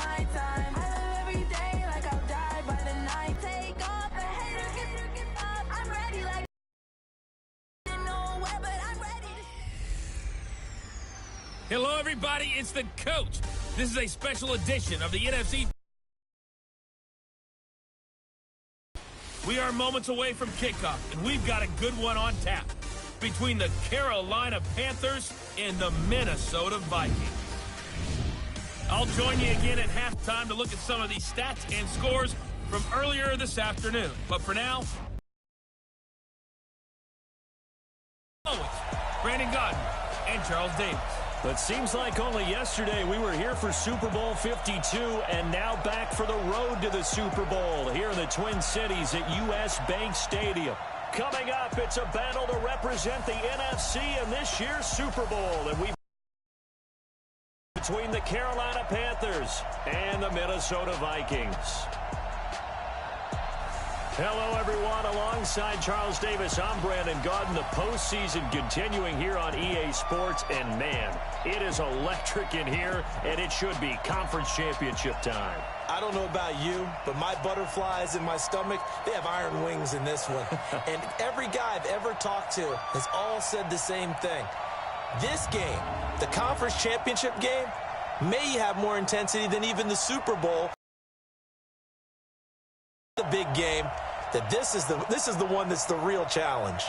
nighttime. I live every day like I'll die by the night. Take off the haters, get up. I'm ready like nowhere, but I'm ready to... Hello, everybody. It's the coach. This is a special edition of the NFC. We are moments away from kickoff, and we've got a good one on tap between the Carolina Panthers and the Minnesota Vikings. I'll join you again at halftime to look at some of these stats and scores from earlier this afternoon. But for now, Brandon Godden and Charles Davis. But seems like only yesterday we were here for Super Bowl 52 and now back for the road to the Super Bowl here in the Twin Cities at US Bank Stadium. Coming up, it's a battle to represent the NFC in this year's Super Bowl. And we've between the Carolina Panthers and the Minnesota Vikings. Hello, everyone. Alongside Charles Davis, I'm Brandon Godden. The postseason continuing here on EA Sports. And, man, it is electric in here, and it should be conference championship time. I don't know about you, but my butterflies in my stomach, they have iron wings in this one. And every guy I've ever talked to has all said the same thing. This game, the conference championship game, may have more intensity than even the Super Bowl. The big game, that this is the one that's the real challenge.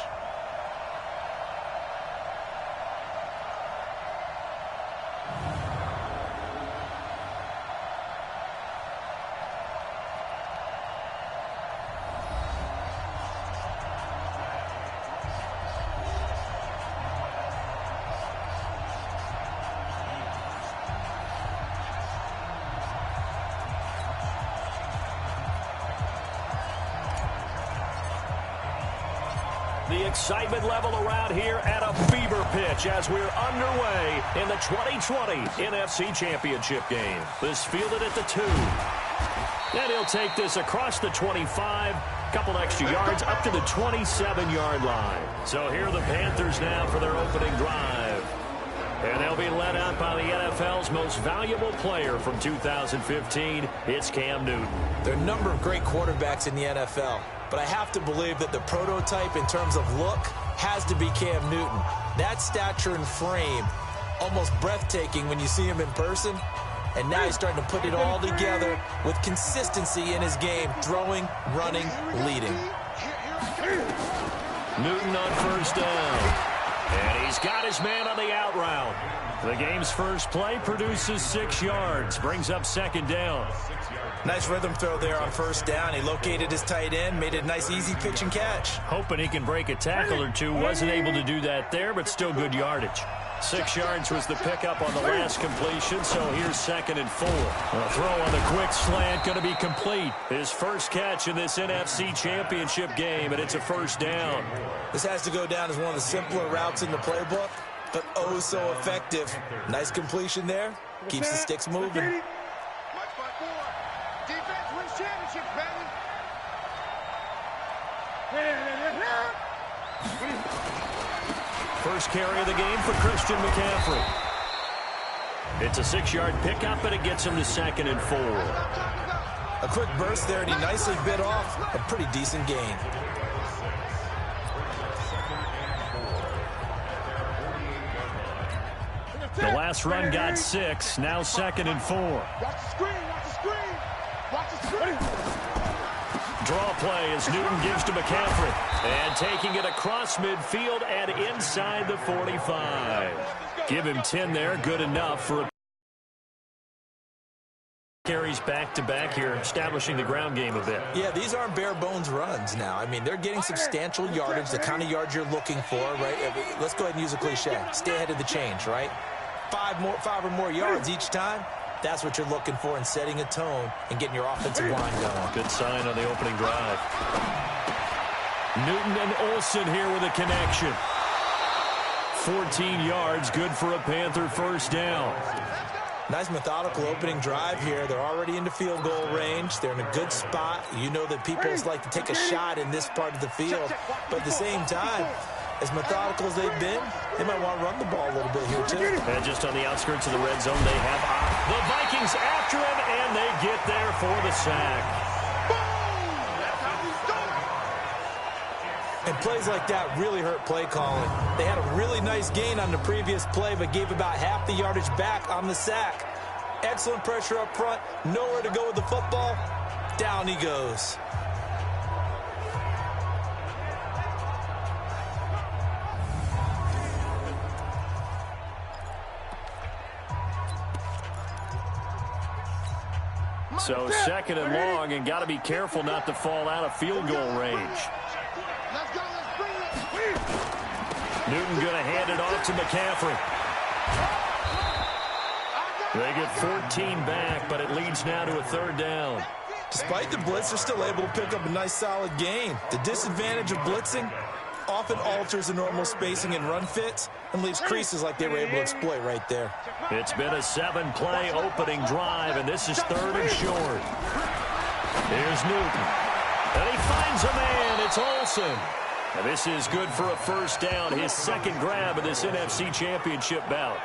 The excitement level around here at a fever pitch as we're underway in the 2020 NFC Championship game. This fielded at the 2. And he'll take this across the 25, couple extra yards up to the 27-yard line. So here are the Panthers now for their opening drive. And they'll be led out by the NFL's most valuable player from 2015. It's Cam Newton. There are a number of great quarterbacks in the NFL. But I have to believe that the prototype in terms of look has to be Cam Newton. That stature and frame, almost breathtaking when you see him in person. And now he's starting to put it all together with consistency in his game, throwing, running, leading. Newton on first down. And he's got his man on the out route. The game's first play produces 6 yards, brings up second down. Nice rhythm throw there on first down. He located his tight end, made it a nice easy pitch and catch. Hoping he can break a tackle or two. Wasn't able to do that there, but still good yardage. 6 yards was the pickup on the last completion, so here's 2nd and 4. A throw on the quick slant going to be complete. His first catch in this NFC Championship game, and it's a first down. This has to go down as one of the simpler routes in the playbook, but oh so effective. Nice completion there. Keeps the sticks moving. First carry of the game for Christian McCaffrey. It's a 6-yard pickup, and it gets him to 2nd and 4. A quick burst there, and he nicely bit off a pretty decent gain. The last run got 6, now 2nd and 4. Watch the screen, watch the screen, watch the screen. Draw play as Newton gives to McCaffrey. And taking it across midfield and inside the 45. Give him 10 there, good enough for a carries back-to-back here, establishing the ground game a bit. Yeah, these aren't bare-bones runs now. I mean, they're getting substantial yardage, the kind of yards you're looking for, right? Let's go ahead and use a cliche. Stay ahead of the change, right? 5 or more yards each time. That's what you're looking for in setting a tone and getting your offensive line going. Good sign on the opening drive. Newton and Olsen here with a connection. 14 yards, good for a Panther first down. Nice methodical opening drive here. They're already into field goal range. They're in a good spot. You know that people like to take a shot in this part of the field. But at the same time, as methodical as they've been, they might want to run the ball a little bit here, too. And just on the outskirts of the red zone, they have The Vikings after him, and they get there for the sack. And plays like that really hurt play calling. They had a really nice gain on the previous play, but gave about half the yardage back on the sack. Excellent pressure up front. Nowhere to go with the football. Down he goes. So second and long, and got to be careful not to fall out of field goal range. Newton going to hand it off to McCaffrey. They get 14 back, but it leads now to a third down. Despite the blitz, they're still able to pick up a nice solid gain. The disadvantage of blitzing often alters the normal spacing and run fits and leaves creases like they were able to exploit right there. It's been a 7-play opening drive, and this is third and short. Here's Newton. And he finds a man. It's Olsen. And this is good for a first down, his second grab of this NFC Championship bout.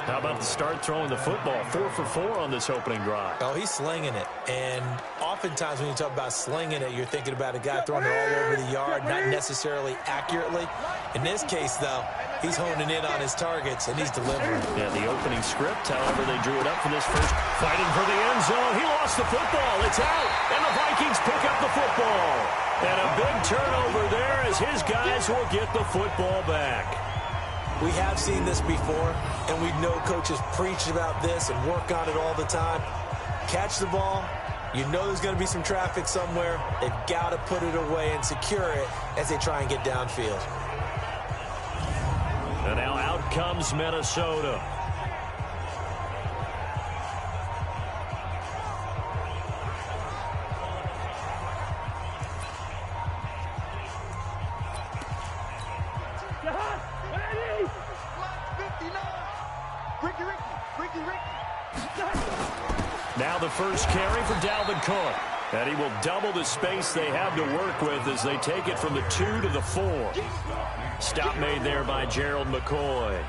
How about the start throwing the football? 4 for 4 on this opening drive. Oh, he's slinging it. And oftentimes when you talk about slinging it, you're thinking about a guy throwing it all over the yard, not necessarily accurately. In this case, though, he's honing in on his targets, and he's delivering. Yeah, the opening script, however, they drew it up for this first. Fighting for the end zone. He lost the football. It's out, and the Vikings pick up the football. And a big turnover there as his guys will get the football back. We have seen this before, and we know coaches preach about this and work on it all the time. Catch the ball. You know there's going to be some traffic somewhere. They've got to put it away and secure it as they try and get downfield. And now out comes Minnesota. Now the first carry for Dalvin Cook. And he will double the space they have to work with as they take it from the 2 to the 4. Stop made there by Gerald McCoy.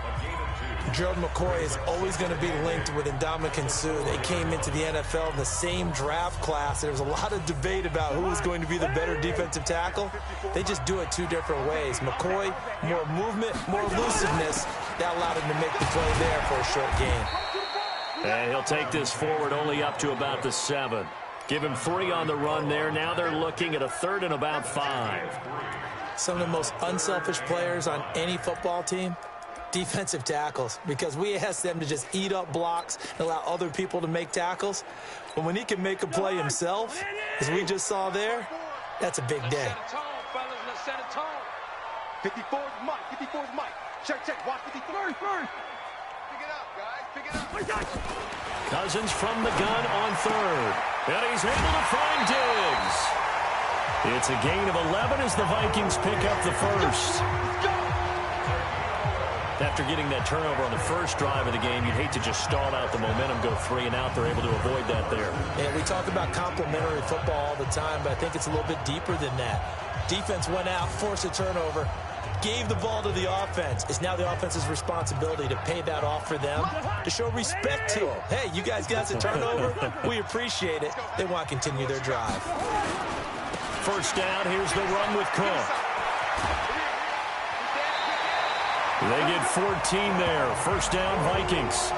Gerald McCoy is always going to be linked with Ndamukong Suh. They came into the NFL in the same draft class. There was a lot of debate about who was going to be the better defensive tackle. They just do it two different ways. McCoy, more movement, more elusiveness. That allowed him to make the play there for a short gain. And he'll take this forward only up to about the 7. Give him 3 on the run there. Now they're looking at a third and about 5. Some of the most unselfish players on any football team, defensive tackles, because we ask them to just eat up blocks and allow other people to make tackles. But when he can make a play himself, as we just saw there, that's a big day. 54 is Mike. 54 is Mike. Check. Watch 54. Pick it up, guys. Pick it up. Cousins from the gun on third. And he's able to find Diggs. It's a gain of 11 as the Vikings pick up the first. After getting that turnover on the first drive of the game, you'd hate to just stall out the momentum, go 3 and out. They're able to avoid that there. And we talk about complementary football all the time, but I think it's a little bit deeper than that. Defense went out, forced a turnover, gave the ball to the offense. It's now the offense's responsibility to pay that off for them, to show respect to them. Hey, you guys got the turnover. We appreciate it. They want to continue their drive. First down, here's the run with Cook. They get 14 there. First down, Vikings.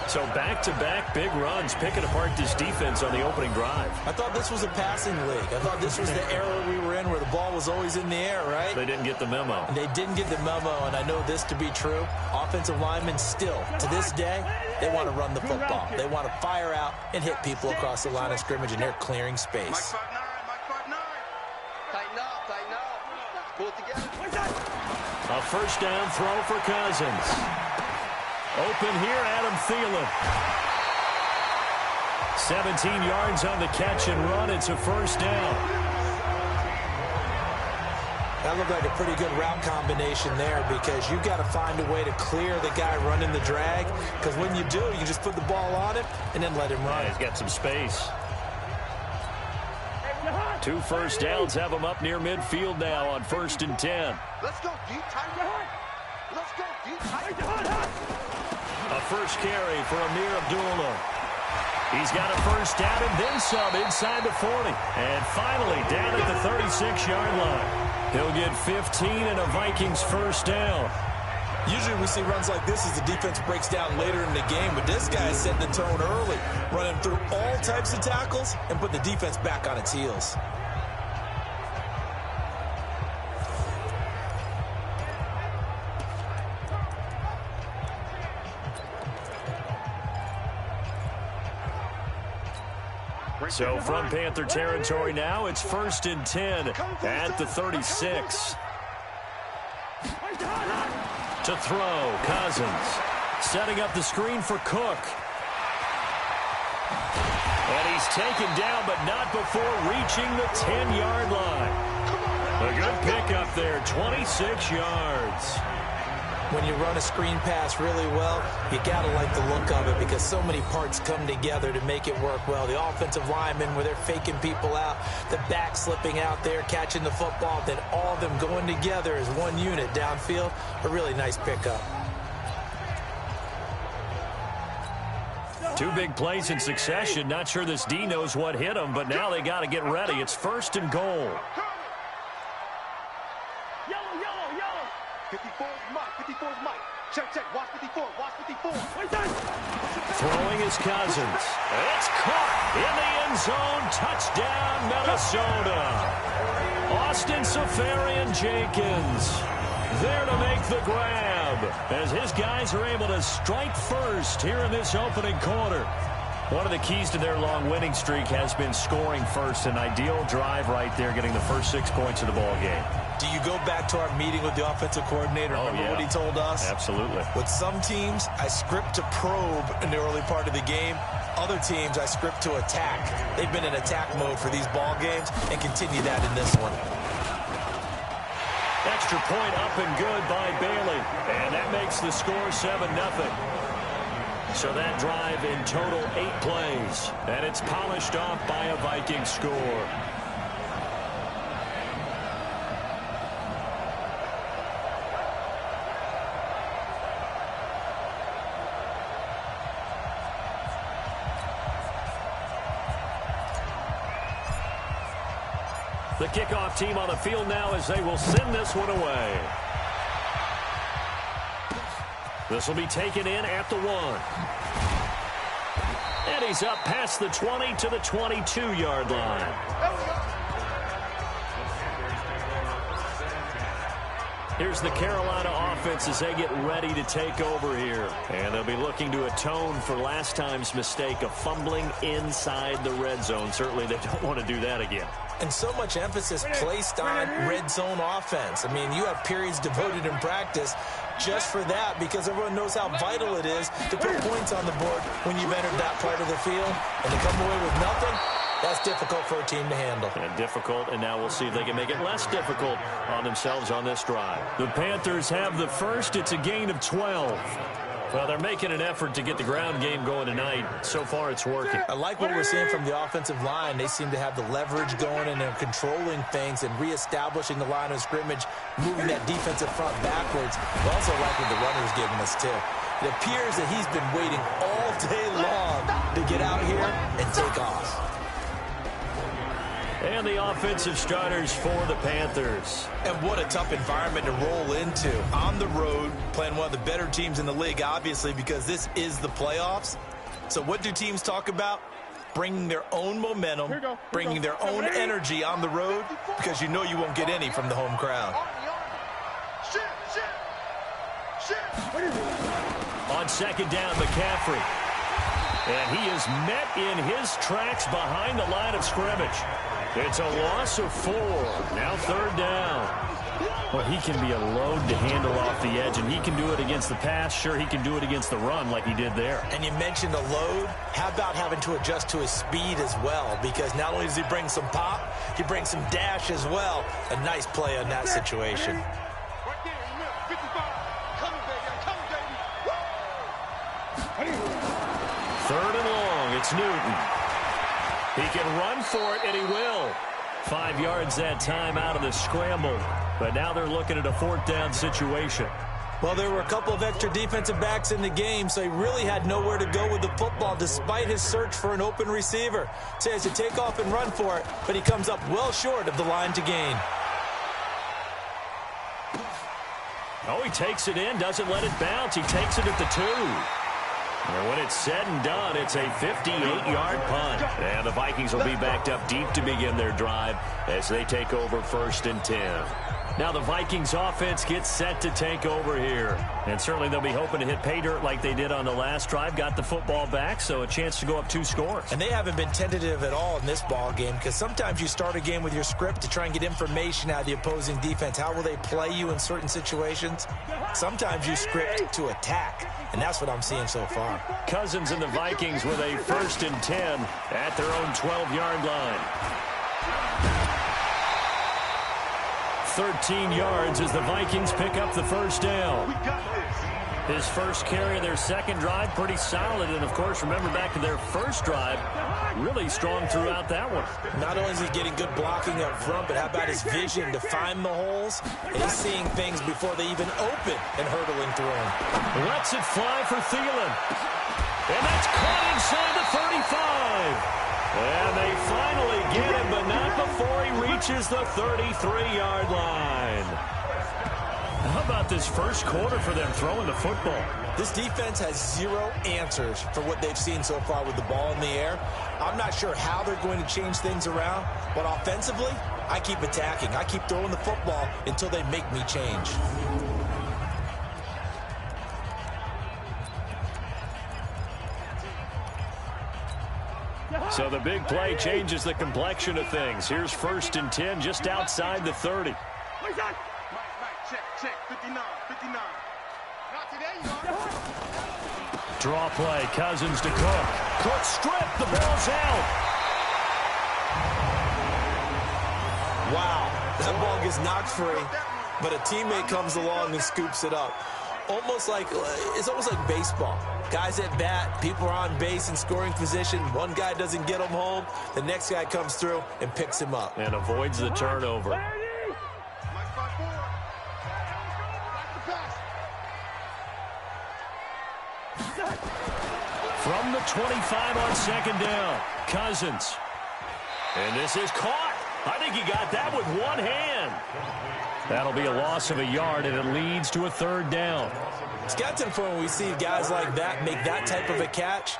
So back-to-back big runs, picking apart this defense on the opening drive. I thought this was a passing league. I thought this was the era we were in where the ball was always in the air, right? They didn't get the memo. And they didn't get the memo, and I know this to be true. Offensive linemen still, to this day, they want to run the football. They want to fire out and hit people across the line of scrimmage, and they're clearing space. Mike 5'9". Tighten up. Pull it together. A first down throw for Cousins. Open here, Adam Thielen. 17 yards on the catch and run. It's a first down. That looked like a pretty good route combination there because you've got to find a way to clear the guy running the drag, because when you do, you just put the ball on him and then let him run. Yeah, he's got some space. 2 first downs have him up near midfield now on 1st and 10. Let's go deep, tight. Let's go deep, tight. A first carry for Amir Abdullah. He's got a first down and then some inside the 40. And finally down at the 36-yard line. He'll get 15 and a Vikings first down. Usually we see runs like this as the defense breaks down later in the game, but this guy is setting the tone early, running through all types of tackles and put the defense back on its heels. So from Panther territory now, it's 1st and 10 at the 36. To throw, Cousins. Setting up the screen for Cook. And he's taken down, but not before reaching the 10-yard line. A good pickup there, 26 yards. When you run a screen pass really well, you got to like the look of it because so many parts come together to make it work well. The offensive linemen, where they're faking people out, the back slipping out there, catching the football, then all of them going together as one unit downfield. A really nice pickup. Two big plays in succession. Not sure this D knows what hit him, but now they got to get ready. It's 1st and goal. 54 is Mike. 54 is Mike. Check. Watch 54. Watch 54. Throwing is Cousins. It's caught in the end zone. Touchdown, Minnesota. Austin Safarian-Jenkins there to make the grab as his guys are able to strike first here in this opening quarter. One of the keys to their long winning streak has been scoring first. An ideal drive right there, getting the first 6 points of the ball game. Do you go back to our meeting with the offensive coordinator? Remember what he told us? Absolutely. With some teams, I script to probe in the early part of the game. Other teams, I script to attack. They've been in attack mode for these ball games and continue that in this one. Extra point up and good by Bailey. And that makes the score 7-0. So that drive in total 8 plays. And it's polished off by a Viking score. The kickoff team on the field now as they will send this one away. This will be taken in at the 1. And he's up past the 20 to the 22-yard line. Here's the Carolina offense as they get ready to take over here. And they'll be looking to atone for last time's mistake of fumbling inside the red zone. Certainly they don't want to do that again. And so much emphasis placed on red zone offense. I mean, you have periods devoted in practice just for that because everyone knows how vital it is to put points on the board when you've entered that part of the field. And to come away with nothing, that's difficult for a team to handle. And difficult, and now we'll see if they can make it less difficult on themselves on this drive. The Panthers have the first. It's a gain of 12. Well, they're making an effort to get the ground game going tonight. So far, it's working. I like what we're seeing from the offensive line. They seem to have the leverage going, and they're controlling things and reestablishing the line of scrimmage, moving that defensive front backwards. I also like what the runner's giving us, too. It appears that he's been waiting all day long to get out here and take off. And the offensive starters for the Panthers. And what a tough environment to roll into. On the road, playing one of the better teams in the league, obviously, because this is the playoffs. So what do teams talk about? Bringing their own momentum, bringing their own energy on the road, because you know you won't get any from the home crowd. On second down, McCaffrey. And he is met in his tracks behind the line of scrimmage. It's a loss of 4. Now 3rd down. Well, he can be a load to handle off the edge, and he can do it against the pass. Sure, he can do it against the run like he did there. And you mentioned a load. How about having to adjust to his speed as well? Because not only does he bring some pop, he brings some dash as well. A nice play on that situation. Right there, in the middle, 55. Coming, baby. 3rd and long. It's Newton. He can run for it, and he will. 5 yards that time out of the scramble. But now they're looking at a 4th down situation. Well, there were a couple of extra defensive backs in the game, so he really had nowhere to go with the football despite his search for an open receiver. So he has to take off and run for it, but he comes up well short of the line to gain. Oh, he takes it in, doesn't let it bounce. He takes it at the 2. And when it's said and done, it's a 58-yard punt. And the Vikings will be backed up deep to begin their drive as they take over 1st and 10. Now the Vikings offense gets set to take over here. And certainly they'll be hoping to hit pay dirt like they did on the last drive. Got the football back, so a chance to go up 2 scores. And they haven't been tentative at all in this ball game because sometimes you start a game with your script to try and get information out of the opposing defense. How will they play you in certain situations? Sometimes you script to attack, and that's what I'm seeing so far. Cousins and the Vikings with a 1st and 10 at their own 12-yard line. 13 yards as the Vikings pick up the 1st down. His first carry of their second drive, pretty solid. And, of course, remember back to their first drive, really strong throughout that one. Not only is he getting good blocking up front, but how about his vision to find the holes? And he's seeing things before they even open and hurtling through them. Lets it fly for Thielen. And that's caught inside the 35. And they finally get him, but not before he reaches the 33-yard line. How about this first quarter for them throwing the football? This defense has 0 answers for what they've seen so far with the ball in the air. I'm not sure how they're going to change things around, but offensively, I keep attacking. I keep throwing the football until they make me change. So the big play changes the complexion of things. Here's 1st and 10 just outside the 30. Mike, check, 59. Not today, you are. Draw play, Cousins to Cook. Cook stripped, the ball's out. Wow, that ball gets knocked free, but a teammate comes along and scoops it up. It's almost like baseball. Guys at bat, people are on base in scoring position. One guy doesn't get him home. The next guy comes through and picks him up. And avoids the turnover. From the 25 on 2nd down, Cousins. And this is caught. I think he got that with one hand. That'll be a loss of a yard, and it leads to a 3rd down. It's got to the point when we see guys like that make that type of a catch.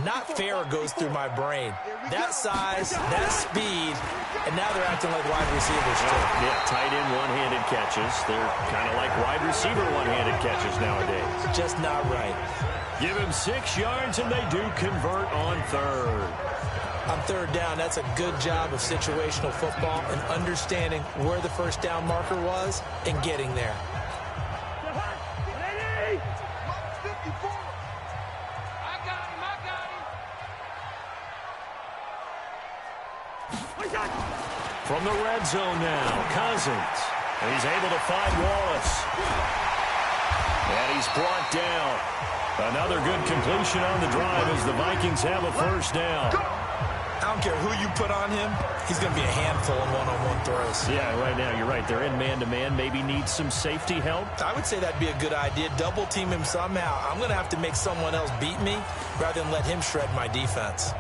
Not fair goes through my brain. That size, that speed, and now they're acting like wide receivers too. Yeah, tight end one-handed catches. They're kind of like wide receiver one-handed catches nowadays. Just not right. Give him 6 yards, and they do convert on 3rd. On 3rd down, that's a good job of situational football and understanding where the 1st down marker was and getting there. From the red zone now, Cousins. And he's able to find Wallace. And he's brought down. Another good completion on the drive as the Vikings have a 1st down. I don't care who you put on him, he's going to be a handful in one-on-one throws. Yeah, right now you're right. They're in man-to-man. Maybe needs some safety help. I would say that'd be a good idea. Double team him somehow. I'm going to have to make someone else beat me rather than let him shred my defense.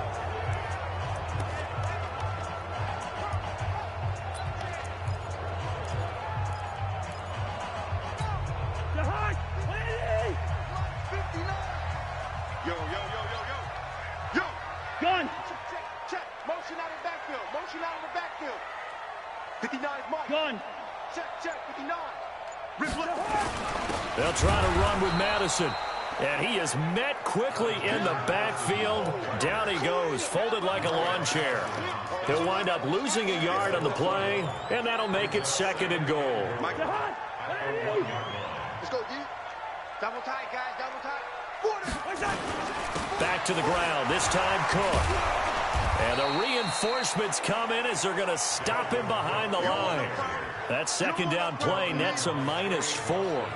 Gun. Check. Motion out of the backfield. Motion out of the backfield. 59 is Mike. Gun. Check. 59. They'll try to run with Madison. And he is met quickly in the backfield. Down he goes, folded like a lawn chair. He'll wind up losing a yard on the play, and that'll make it 2nd and goal. Mike. Let's go, D. Double tight, guys. Double tight. Back to the ground, this time Cook. And the reinforcements come in as they're going to stop him behind the line. That 2nd down play nets a -4.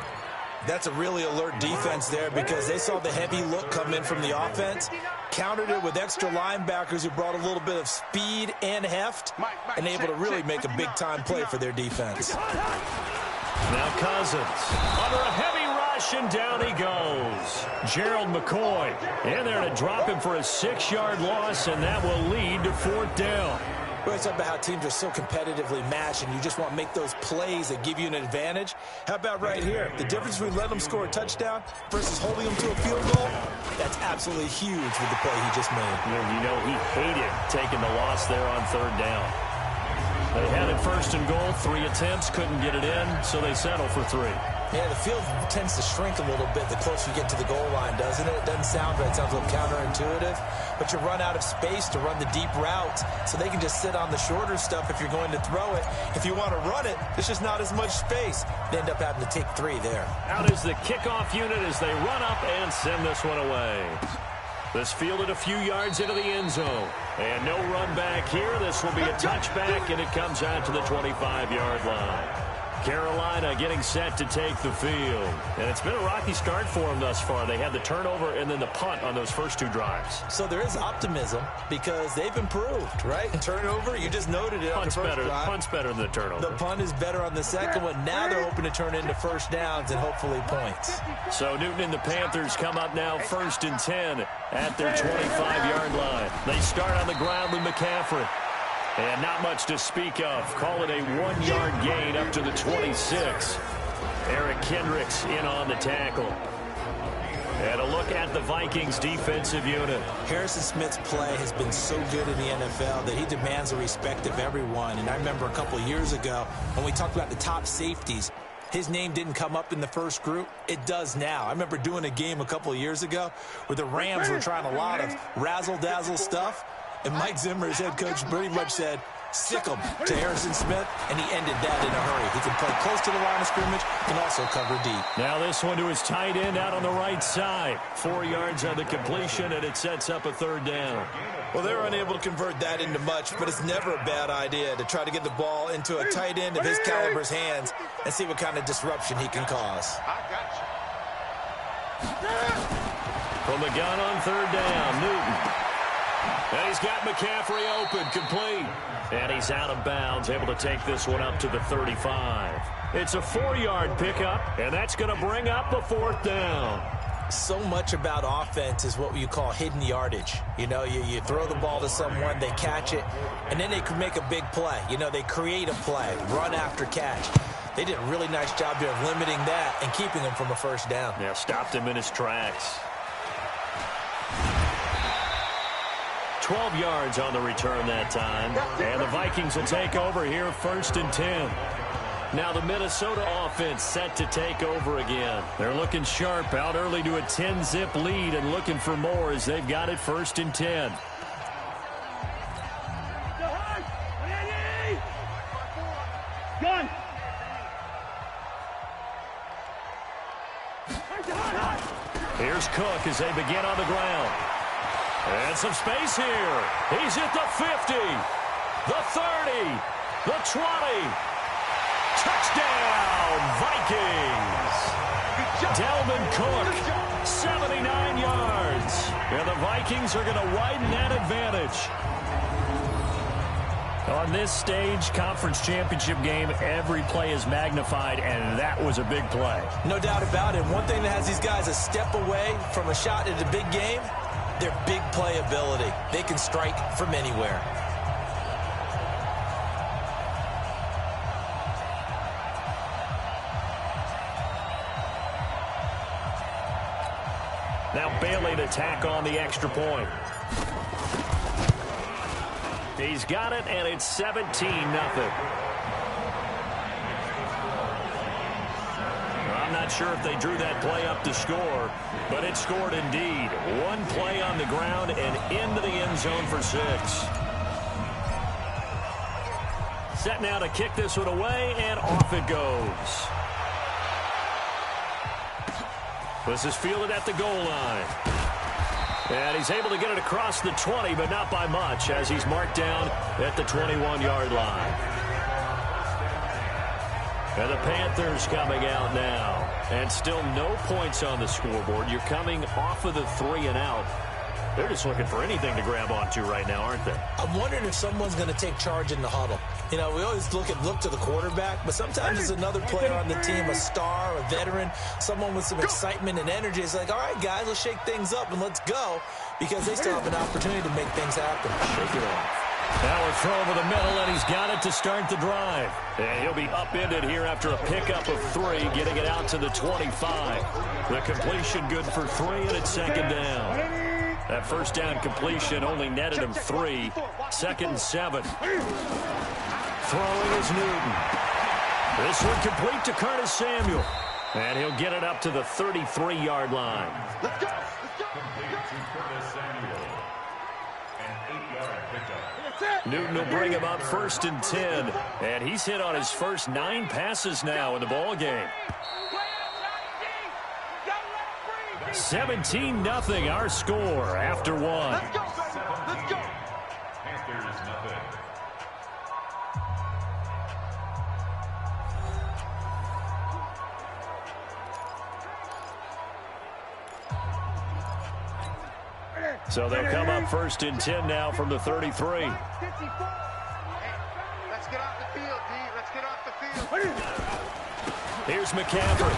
That's a really alert defense there because they saw the heavy look come in from the offense, countered it with extra linebackers who brought a little bit of speed and heft, and able to really make a big-time play for their defense. Now Cousins under a heavy rush, and down he goes. Gerald McCoy in there to drop him for a 6-yard loss, and that will lead to 4th down. We always talk about how teams are so competitively matched, and you just want to make those plays that give you an advantage. How about right here? The difference between letting them score a touchdown versus holding them to a field goal, that's absolutely huge with the play he just made. You know, he hated taking the loss there on 3rd down. They had it 1st and goal, 3 attempts, couldn't get it in, so they settle for 3. Yeah, the field tends to shrink a little bit the closer you get to the goal line, doesn't it? It doesn't sound right. It sounds a little counterintuitive. But you run out of space to run the deep routes, so they can just sit on the shorter stuff if you're going to throw it. If you want to run it, there's just not as much space. They end up having to take 3 there. Out is the kickoff unit as they run up and send this one away. This fielded a few yards into the end zone. And no run back here. This will be a touchback, and it comes out to the 25-yard line. Carolina getting set to take the field. And it's been a rocky start for them thus far. They had the turnover and then the punt on those first 2 drives. So there is optimism because they've improved, right? Turnover, you just noted it. Punt's better than the turnover. The punt is better on the second one. Now they're hoping to turn into 1st downs and hopefully points. So Newton and the Panthers come up now 1st and 10 at their 25-yard line. They start on the ground with McCaffrey. And not much to speak of. Call it a 1-yard gain up to the 26. Eric Kendricks in on the tackle. And a look at the Vikings defensive unit. Harrison Smith's play has been so good in the NFL that he demands the respect of everyone. And I remember a couple years ago when we talked about the top safeties, his name didn't come up in the first group. It does now. I remember doing a game a couple of years ago where the Rams were trying a lot of razzle-dazzle stuff. And Mike Zimmer, his head coach, pretty much said, sick him to Harrison Smith, and he ended that in a hurry. He can play close to the line of scrimmage, can also cover deep. Now this one to his tight end out on the right side. 4 yards on the completion, and it sets up a 3rd down. Well, they're unable to convert that into much, but it's never a bad idea to try to get the ball into a tight end of his caliber's hands and see what kind of disruption he can cause. From the gun on 3rd down, Newton. And he's got McCaffrey open, complete. And he's out of bounds, able to take this one up to the 35. It's a 4-yard pickup, and that's going to bring up a 4th down. So much about offense is what you call hidden yardage. You know, you throw the ball to someone, they catch it, and then they can make a big play. You know, they create a play, run after catch. They did a really nice job here of limiting that and keeping him from a 1st down. Yeah, stopped him in his tracks. 12 yards on the return that time. And the Vikings will take over here 1st and 10. Now the Minnesota offense set to take over again. They're looking sharp, out early to a 10-zip lead and looking for more as they've got it 1st and 10. Gun. Here's Cook as they begin on the ground. And some space here. He's at the 50, the 30, the 20. Touchdown, Vikings. Dalvin Cook, 79 yards. And the Vikings are going to widen that advantage. On this stage, conference championship game, every play is magnified, and that was a big play. No doubt about it. One thing that has these guys a step away from a shot at a big game, their big play ability. They can strike from anywhere. Now Bailey to tack on the extra point. He's got it, and it's 17-0. I'm not sure if they drew that play up to score, but it scored indeed. One play on the ground and into the end zone for 6. Set now to kick this one away, and off it goes. This is fielded at the goal line. And he's able to get it across the 20, but not by much, as he's marked down at the 21-yard line. And the Panthers coming out now. And still no points on the scoreboard. You're coming off of the 3 and out. They're just looking for anything to grab onto right now, aren't they? I'm wondering if someone's going to take charge in the huddle. You know, we always look to the quarterback, but sometimes it's another player on the team, a star, a veteran, someone with some excitement and energy. It's like, all right, guys, let's shake things up and let's go, because they still have an opportunity to make things happen. Shake it off. Now a throw over the middle, and he's got it to start the drive. And he'll be upended here after a pickup of 3, getting it out to the 25. The completion good for 3, and it's second down. That first down completion only netted him 3. Second and 7. Throwing is Newton. This one complete to Curtis Samuel. And he'll get it up to the 33-yard line. Let's go. Newton will bring him up first and 10. And he's hit on his first 9 passes now in the ball game. 17-0 our score after 1. Let's go. Let's go. Panthers nothing. So they'll come up first and 10 now from the 33. Let's get off the field, D. Let's get off the field. Here's McCaffrey.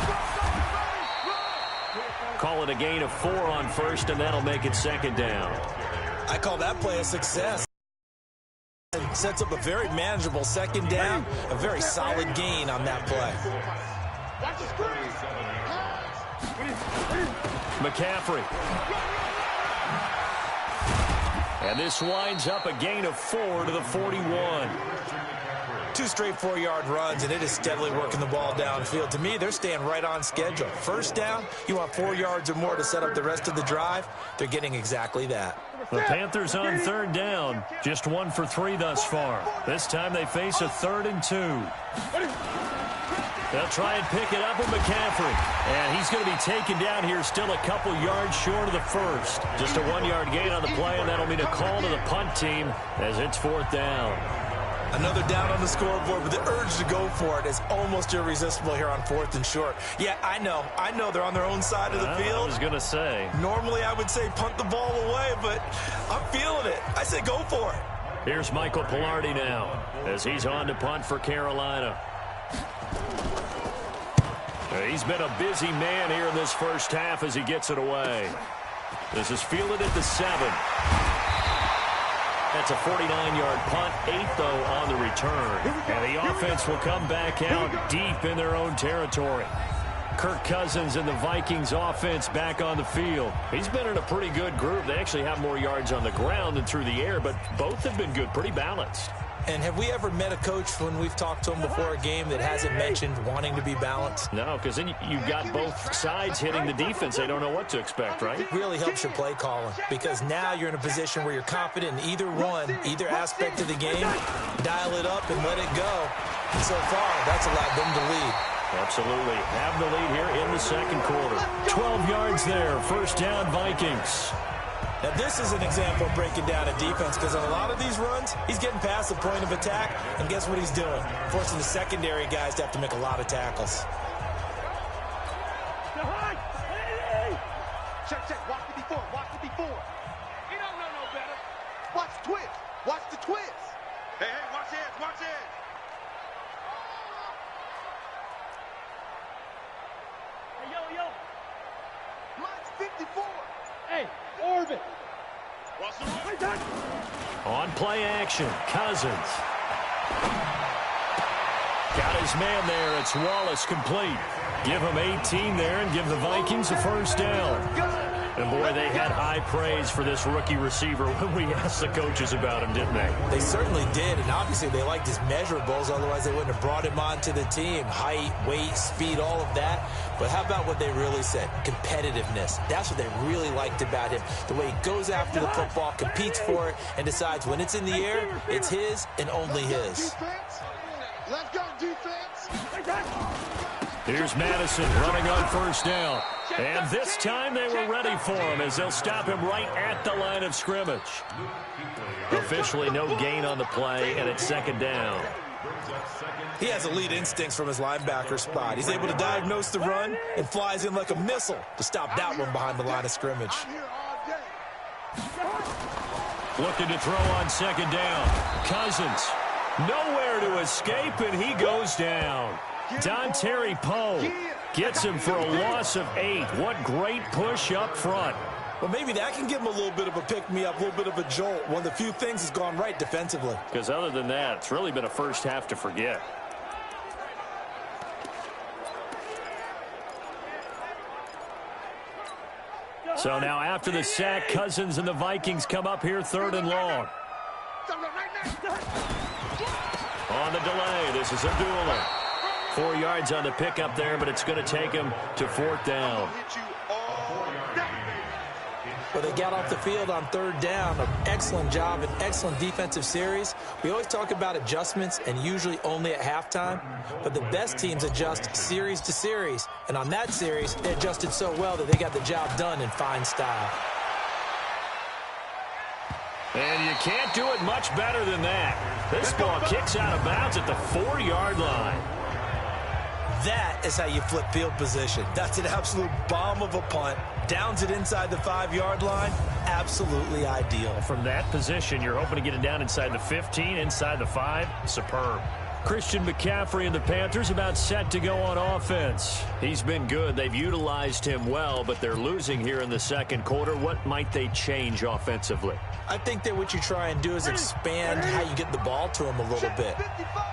Call it a gain of 4 on first, and that'll make it second down. I call that play a success. It sets up a very manageable second down, a very solid gain on that play. Watch the screen. McCaffrey. And this winds up a gain of 4 to the 41. 2 straight 4-yard runs, and it is steadily working the ball downfield. To me, they're staying right on schedule. First down, you want 4 yards or more to set up the rest of the drive. They're getting exactly that. The Panthers on third down, just 1 for 3 thus far. This time they face a 3rd and 2. They'll try and pick it up with McCaffrey. And he's going to be taken down here still a couple yards short of the first. Just a 1-yard gain on the play, and that'll mean a call to the punt team as it's 4th down. Another down on the scoreboard, but the urge to go for it is almost irresistible here on 4th and short. Yeah, I know they're on their own side of the field. I was going to say. Normally I would say punt the ball away, but I'm feeling it. I say go for it. Here's Michael Pilardi now as he's on to punt for Carolina. He's been a busy man here in this first half as he gets it away. This is fielded at the 7. That's a 49-yard punt, 8 though on the return. And the offense will come back out deep in their own territory. Kirk Cousins and the Vikings offense back on the field. He's been in a pretty good group. They actually have more yards on the ground than through the air, but both have been good, pretty balanced. And have we ever met a coach when we've talked to him before a game that hasn't mentioned wanting to be balanced? No, because then you've got both sides hitting the defense. They don't know what to expect, right? It really helps your play calling, because now you're in a position where you're confident in either aspect of the game. Dial it up and let it go. And so far, that's allowed them to lead. Absolutely. Have the lead here in the second quarter. 12 yards there. First down, Vikings. Now, this is an example of breaking down a defense, because on a lot of these runs, he's getting past the point of attack, and guess what he's doing? Forcing the secondary guys to have to make a lot of tackles. Check. Watch the before. He don't know no better. Watch the twist. Hey, watch it. Hey, yo. Mine's 54. Hey, Orbit. Watch the run. On play action, Cousins. Got his man there. It's Wallace complete. Give him 18 there and give the Vikings a first down. And, boy, they had high praise for this rookie receiver when we asked the coaches about him, didn't they? They certainly did, and obviously they liked his measurables, otherwise they wouldn't have brought him onto the team. Height, weight, speed, all of that. But how about what they really said? Competitiveness. That's what they really liked about him. The way he goes after the football, competes for it, and decides when it's in the air, it's his and only his. Let's go, defense. Here's Madison running on first down. And this time they were ready for him as they'll stop him right at the line of scrimmage. Officially no gain on the play, and it's second down. He has elite instincts from his linebacker spot. He's able to diagnose the run and flies in like a missile to stop that one behind the line of scrimmage. Looking to throw on second down. Cousins. Nowhere to escape, and he goes down. Terry Poe gets him for a loss of 8. What great push up front. Well, maybe that can give him a little bit of a pick-me-up, a little bit of a jolt. One of the few things has gone right defensively. Because other than that, it's really been a first half to forget. So now after the sack, Cousins and the Vikings come up here 3rd and long. On the delay, this is Abdullah. 4 yards on the pickup there, but it's going to take him to 4th down. Well, they got off the field on 3rd down. An excellent job, an excellent defensive series. We always talk about adjustments and usually only at halftime, but the best teams adjust series to series. And on that series, they adjusted so well that they got the job done in fine style. And you can't do it much better than that. This ball kicks out of bounds at the 4-yard line. That is how you flip field position. That's an absolute bomb of a punt. Downs it inside the 5-yard line. Absolutely ideal. From that position, you're hoping to get it down inside the 15, inside the 5. Superb. Christian McCaffrey and the Panthers about set to go on offense. He's been good. They've utilized him well, but they're losing here in the 2nd quarter. What might they change offensively? I think that what you try and do is expand how you get the ball to him a little bit.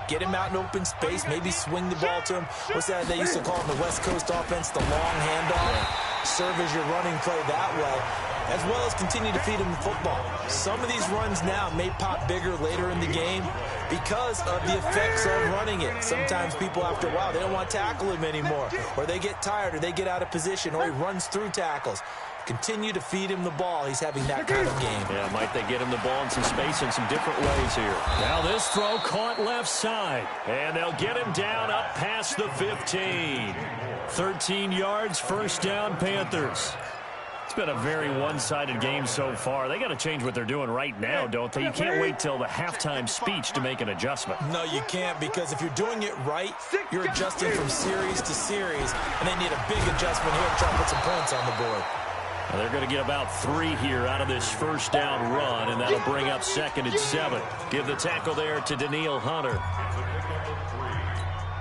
Get him out in open space, maybe swing the ball to him. What's that they used to call in the West Coast offense, the long handoff? Serve as your running play that way, as well as continue to feed him the football. Some of these runs now may pop bigger later in the game because of the effects of running it. Sometimes people, after a while, they don't want to tackle him anymore, or they get tired, or they get out of position, or he runs through tackles. Continue to feed him the ball. He's having that kind of game. Yeah, might they get him the ball in some space in some different ways here. Now this throw caught left side, and they'll get him down up past the 15. 13 yards, 1st down, Panthers. It's been a very one-sided game so far. They got to change what they're doing right now, don't they? You can't wait till the halftime speech to make an adjustment. No, you can't, because if you're doing it right, you're adjusting from series to series, and they need a big adjustment here to try to put some points on the board. Well, they're going to get about 3 here out of this 1st down run, and that'll bring up 2nd and 7. Give the tackle there to Daniil Hunter.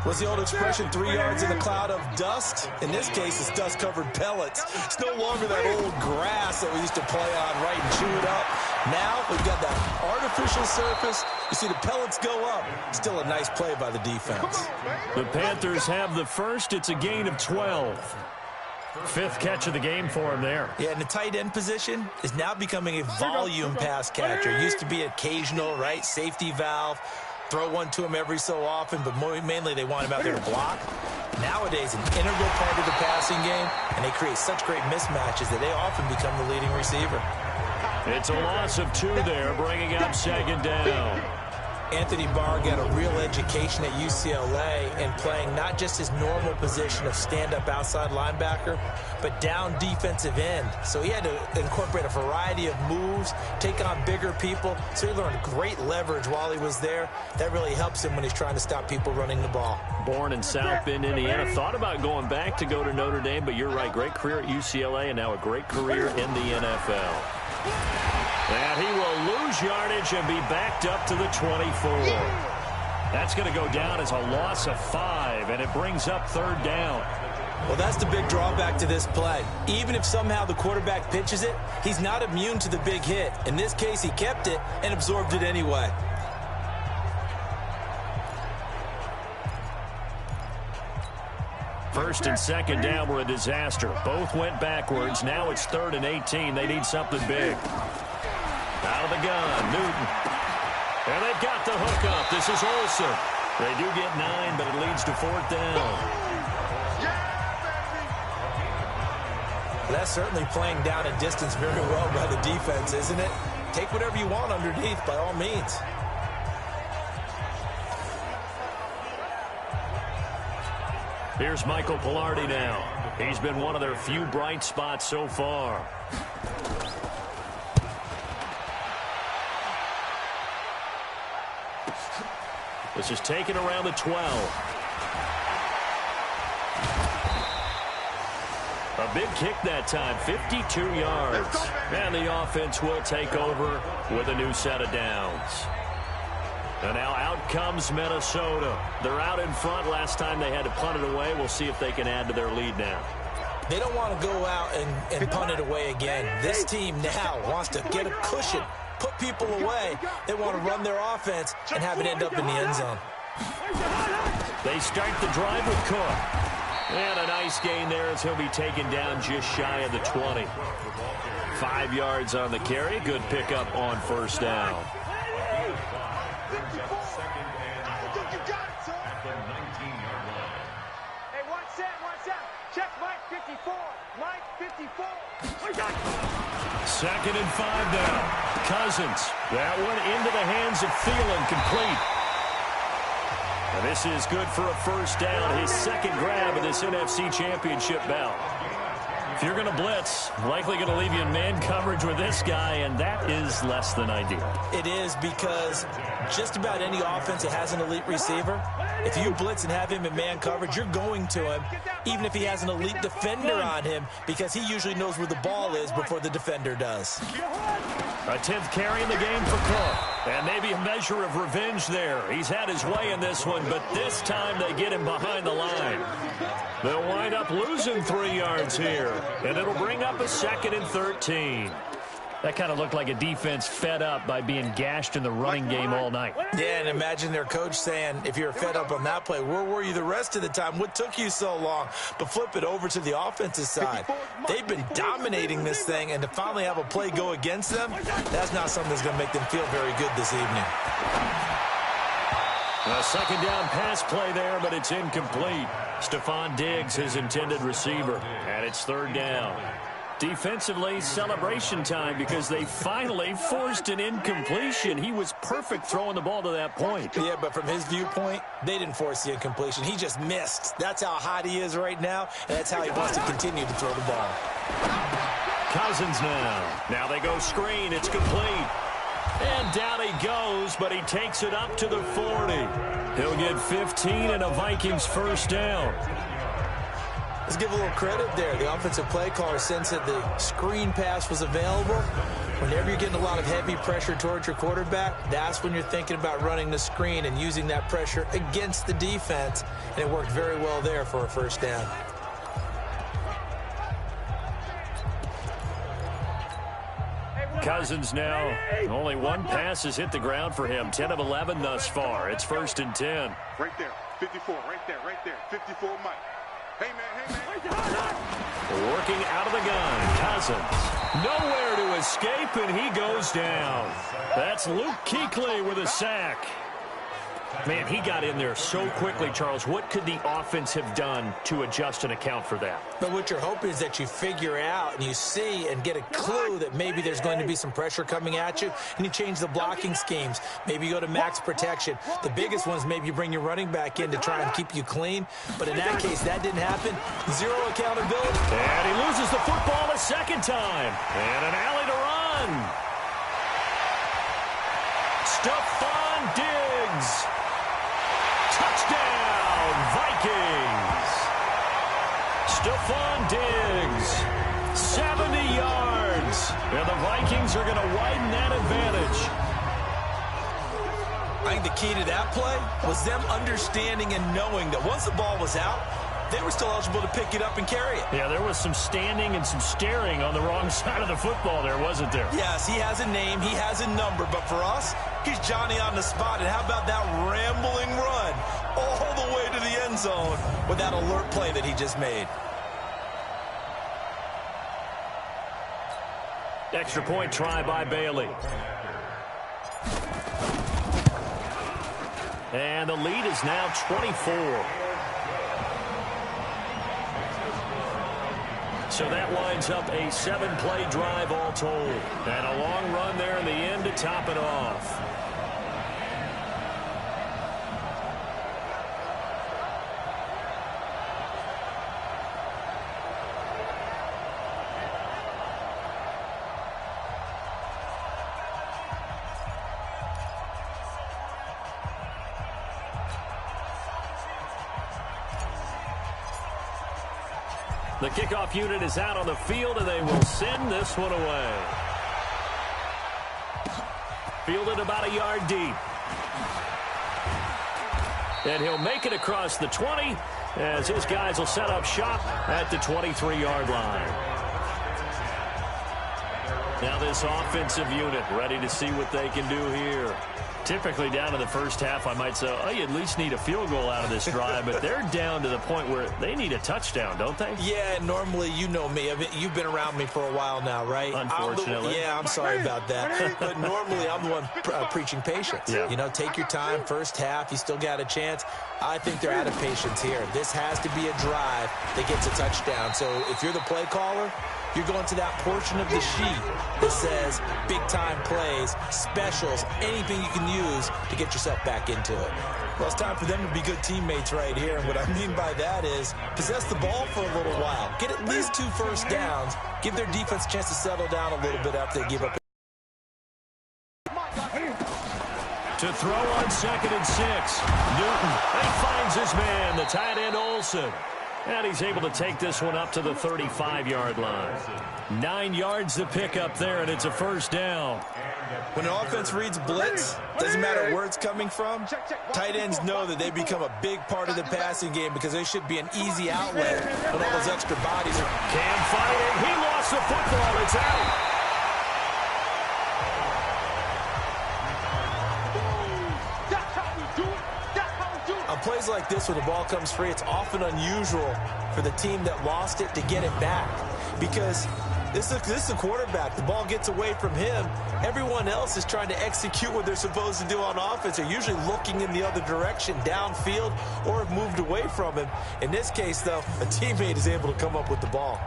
What's the old expression, 3 yards in a cloud of dust? In this case, it's dust-covered pellets. It's no longer that old grass that we used to play on, right, and chew it up. Now we've got that artificial surface. You see the pellets go up. Still a nice play by the defense. The Panthers have the first. It's a gain of 12. 5th catch of the game for him there. Yeah, and the tight end position is now becoming a volume pass catcher. It used to be occasional, right, safety valve. Throw one to him every so often, but mainly they want him out there to block. Nowadays, an integral part of the passing game, and they create such great mismatches that they often become the leading receiver. It's a loss of 2 there, bringing up 2nd down. Anthony Barr got a real education at UCLA and playing not just his normal position of stand-up outside linebacker, but down defensive end. So he had to incorporate a variety of moves, take on bigger people. So he learned great leverage while he was there. That really helps him when he's trying to stop people running the ball. Born in South Bend, Indiana. Thought about going back to go to Notre Dame, but you're right. Great career at UCLA and now a great career in the NFL. And he will lose yardage and be backed up to the 24. That's going to go down as a loss of 5, and it brings up 3rd down. Well, that's the big drawback to this play. Even if somehow the quarterback pitches it, he's not immune to the big hit. In this case, he kept it and absorbed it anyway. First and 2nd down were a disaster. Both went backwards. Now it's 3rd and 18. They need something big. Out of the gun, Newton. And they've got the hook up. This is Olsen. They do get 9, but it leads to 4th down. That's certainly playing down a distance very well by the defense, isn't it? Take whatever you want underneath, by all means. Here's Michael Pilardi now. He's been one of their few bright spots so far. This is taken around the 12. A big kick that time, 52 yards. And the offense will take over with a new set of downs. And now out comes Minnesota. They're out in front. Last time they had to punt it away. We'll see if they can add to their lead now. They don't want to go out and punt it away again. This team now wants to get a cushion, put people away. They want to run their offense and have it end up in the end zone. They start the drive with Cook. And a nice gain there as he'll be taken down just shy of the 20. 5 yards on the carry. Good pickup on first down. Second and 5 down. Cousins. That one into the hands of Thielen, complete. And this is good for a first down. His second grab of this NFC Championship bout. If you're going to blitz, likely going to leave you in man coverage with this guy, and that is less than ideal. It is, because just about any offense that has an elite receiver, if you blitz and have him in man coverage, you're going to him, even if he has an elite defender on him, because he usually knows where the ball is before the defender does. A 10th carry in the game for Cook. And maybe a measure of revenge there. He's had his way in this one, but this time they get him behind the line. They'll wind up losing 3 yards here, and it'll bring up a 2nd and 13. That kind of looked like a defense fed up by being gashed in the running game all night. Yeah, and imagine their coach saying, if you're fed up on that play, where were you the rest of the time? What took you so long? But flip it over to the offensive side. They've been dominating this thing, and to finally have a play go against them, that's not something that's going to make them feel very good this evening. A second down pass play there, but it's incomplete. Stephon Diggs, his intended receiver, and it's third down. Defensively, celebration time, because they finally forced an incompletion. He was perfect throwing the ball to that point. Yeah, but from his viewpoint, they didn't force the incompletion. He just missed. That's how hot he is right now, and that's how he wants to continue to throw the ball. Cousins now. Now they go screen. It's complete. And down he goes, but he takes it up to the 40. He'll get 15 and a Vikings first down. Let's give a little credit there. The offensive play caller sensed that the screen pass was available. Whenever you're getting a lot of heavy pressure towards your quarterback, that's when you're thinking about running the screen and using that pressure against the defense. And it worked very well there for a first down. Cousins now, only one pass has hit the ground for him. 10 of 11 thus far. It's 1st and 10. Right there, 54, right there, 54, Mike. Hey, man. Working out of the gun, Cousins. Nowhere to escape, and he goes down. That's Luke Kuechly with a sack. Man, he got in there so quickly, Charles. What could the offense have done to adjust and account for that? But what you're hoping is that you figure out and you see and get a clue that maybe there's going to be some pressure coming at you, and you change the blocking schemes. Maybe you go to max protection. The biggest one is maybe you bring your running back in to try and keep you clean. But in that case, that didn't happen. Zero accountability. And he loses the football a second time. And an alley to run. Stephon Diggs. Touchdown, Vikings. Stephon Diggs, 70 yards. And the Vikings are going to widen that advantage. I think the key to that play was them understanding and knowing that once the ball was out, they were still eligible to pick it up and carry it. Yeah, there was some standing and some staring on the wrong side of the football there, wasn't there? Yes, he has a name, he has a number, but for us, he's Johnny on the spot. And how about that rambling run all the way to the end zone with that alert play that he just made? Extra point try by Bailey. And the lead is now 24. So that winds up a 7-play drive all told. And a long run there in the end to top it off. The kickoff unit is out on the field, and they will send this one away. Fielded about a yard deep. And he'll make it across the 20 as his guys will set up shop at the 23-yard line. Now this offensive unit ready to see what they can do here. Typically down to the first half, I might say, oh, you at least need a field goal out of this drive, but they're down to the point where they need a touchdown, don't they? Yeah, normally, you know me. I mean, you've been around me for a while now, right? Unfortunately. I'm sorry about that. But normally, I'm the one preaching patience. Yeah. You know, take your time, first half, you still got a chance. I think they're out of patience here. This has to be a drive that gets a touchdown. So if you're the play caller, you're going to that portion of the sheet that says big-time plays, specials, anything you can use to get yourself back into it. Well, it's time for them to be good teammates right here. And what I mean by that is possess the ball for a little while. Get at least 2 first downs. Give their defense a chance to settle down a little bit after they give up. To throw on 2nd and 6. Newton, he finds his man, the tight end Olsen. And he's able to take this one up to the 35-yard line. 9 yards to pick up there, and it's a first down. When an offense reads blitz, doesn't matter where it's coming from, tight ends know that they become a big part of the passing game because they should be an easy outlet when all those extra bodies are. Cam fighting. He lost the football. It's out. On plays like this where the ball comes free, it's often unusual for the team that lost it to get it back because this is the quarterback. The ball gets away from him. Everyone else is trying to execute what they're supposed to do on offense. They're usually looking in the other direction, downfield, or have moved away from him. In this case, though, a teammate is able to come up with the ball.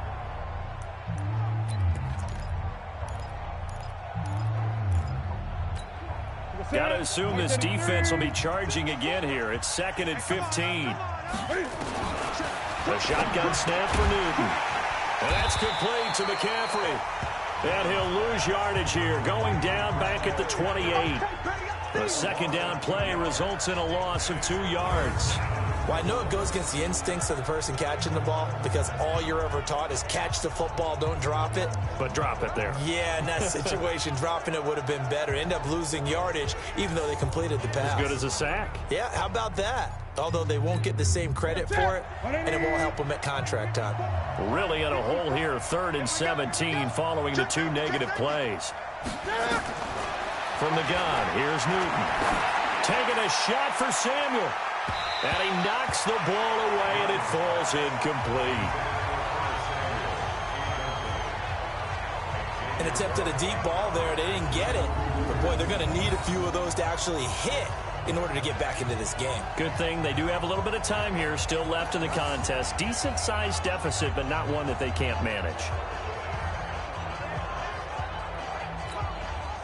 Got to assume this defense will be charging again here. It's 2nd and 15. A shotgun snap for Newton. And that's complete to McCaffrey. And he'll lose yardage here, going down back at the 28. The second down play results in a loss of 2 yards. Well, I know it goes against the instincts of the person catching the ball because all you're ever taught is catch the football, don't drop it. But drop it there. Yeah, in that situation, dropping it would have been better. End up losing yardage, even though they completed the pass. As good as a sack. Yeah, how about that? Although they won't get the same credit for it, and it won't help them at contract time. Really in a hole here, 3rd and 17, following the 2 negative plays. From the gun, here's Newton. Taking a shot for Samuel. And he knocks the ball away, and it falls incomplete. An attempt at a deep ball there. They didn't get it. But, boy, they're going to need a few of those to actually hit in order to get back into this game. Good thing they do have a little bit of time here still left in the contest. Decent-sized deficit, but not one that they can't manage.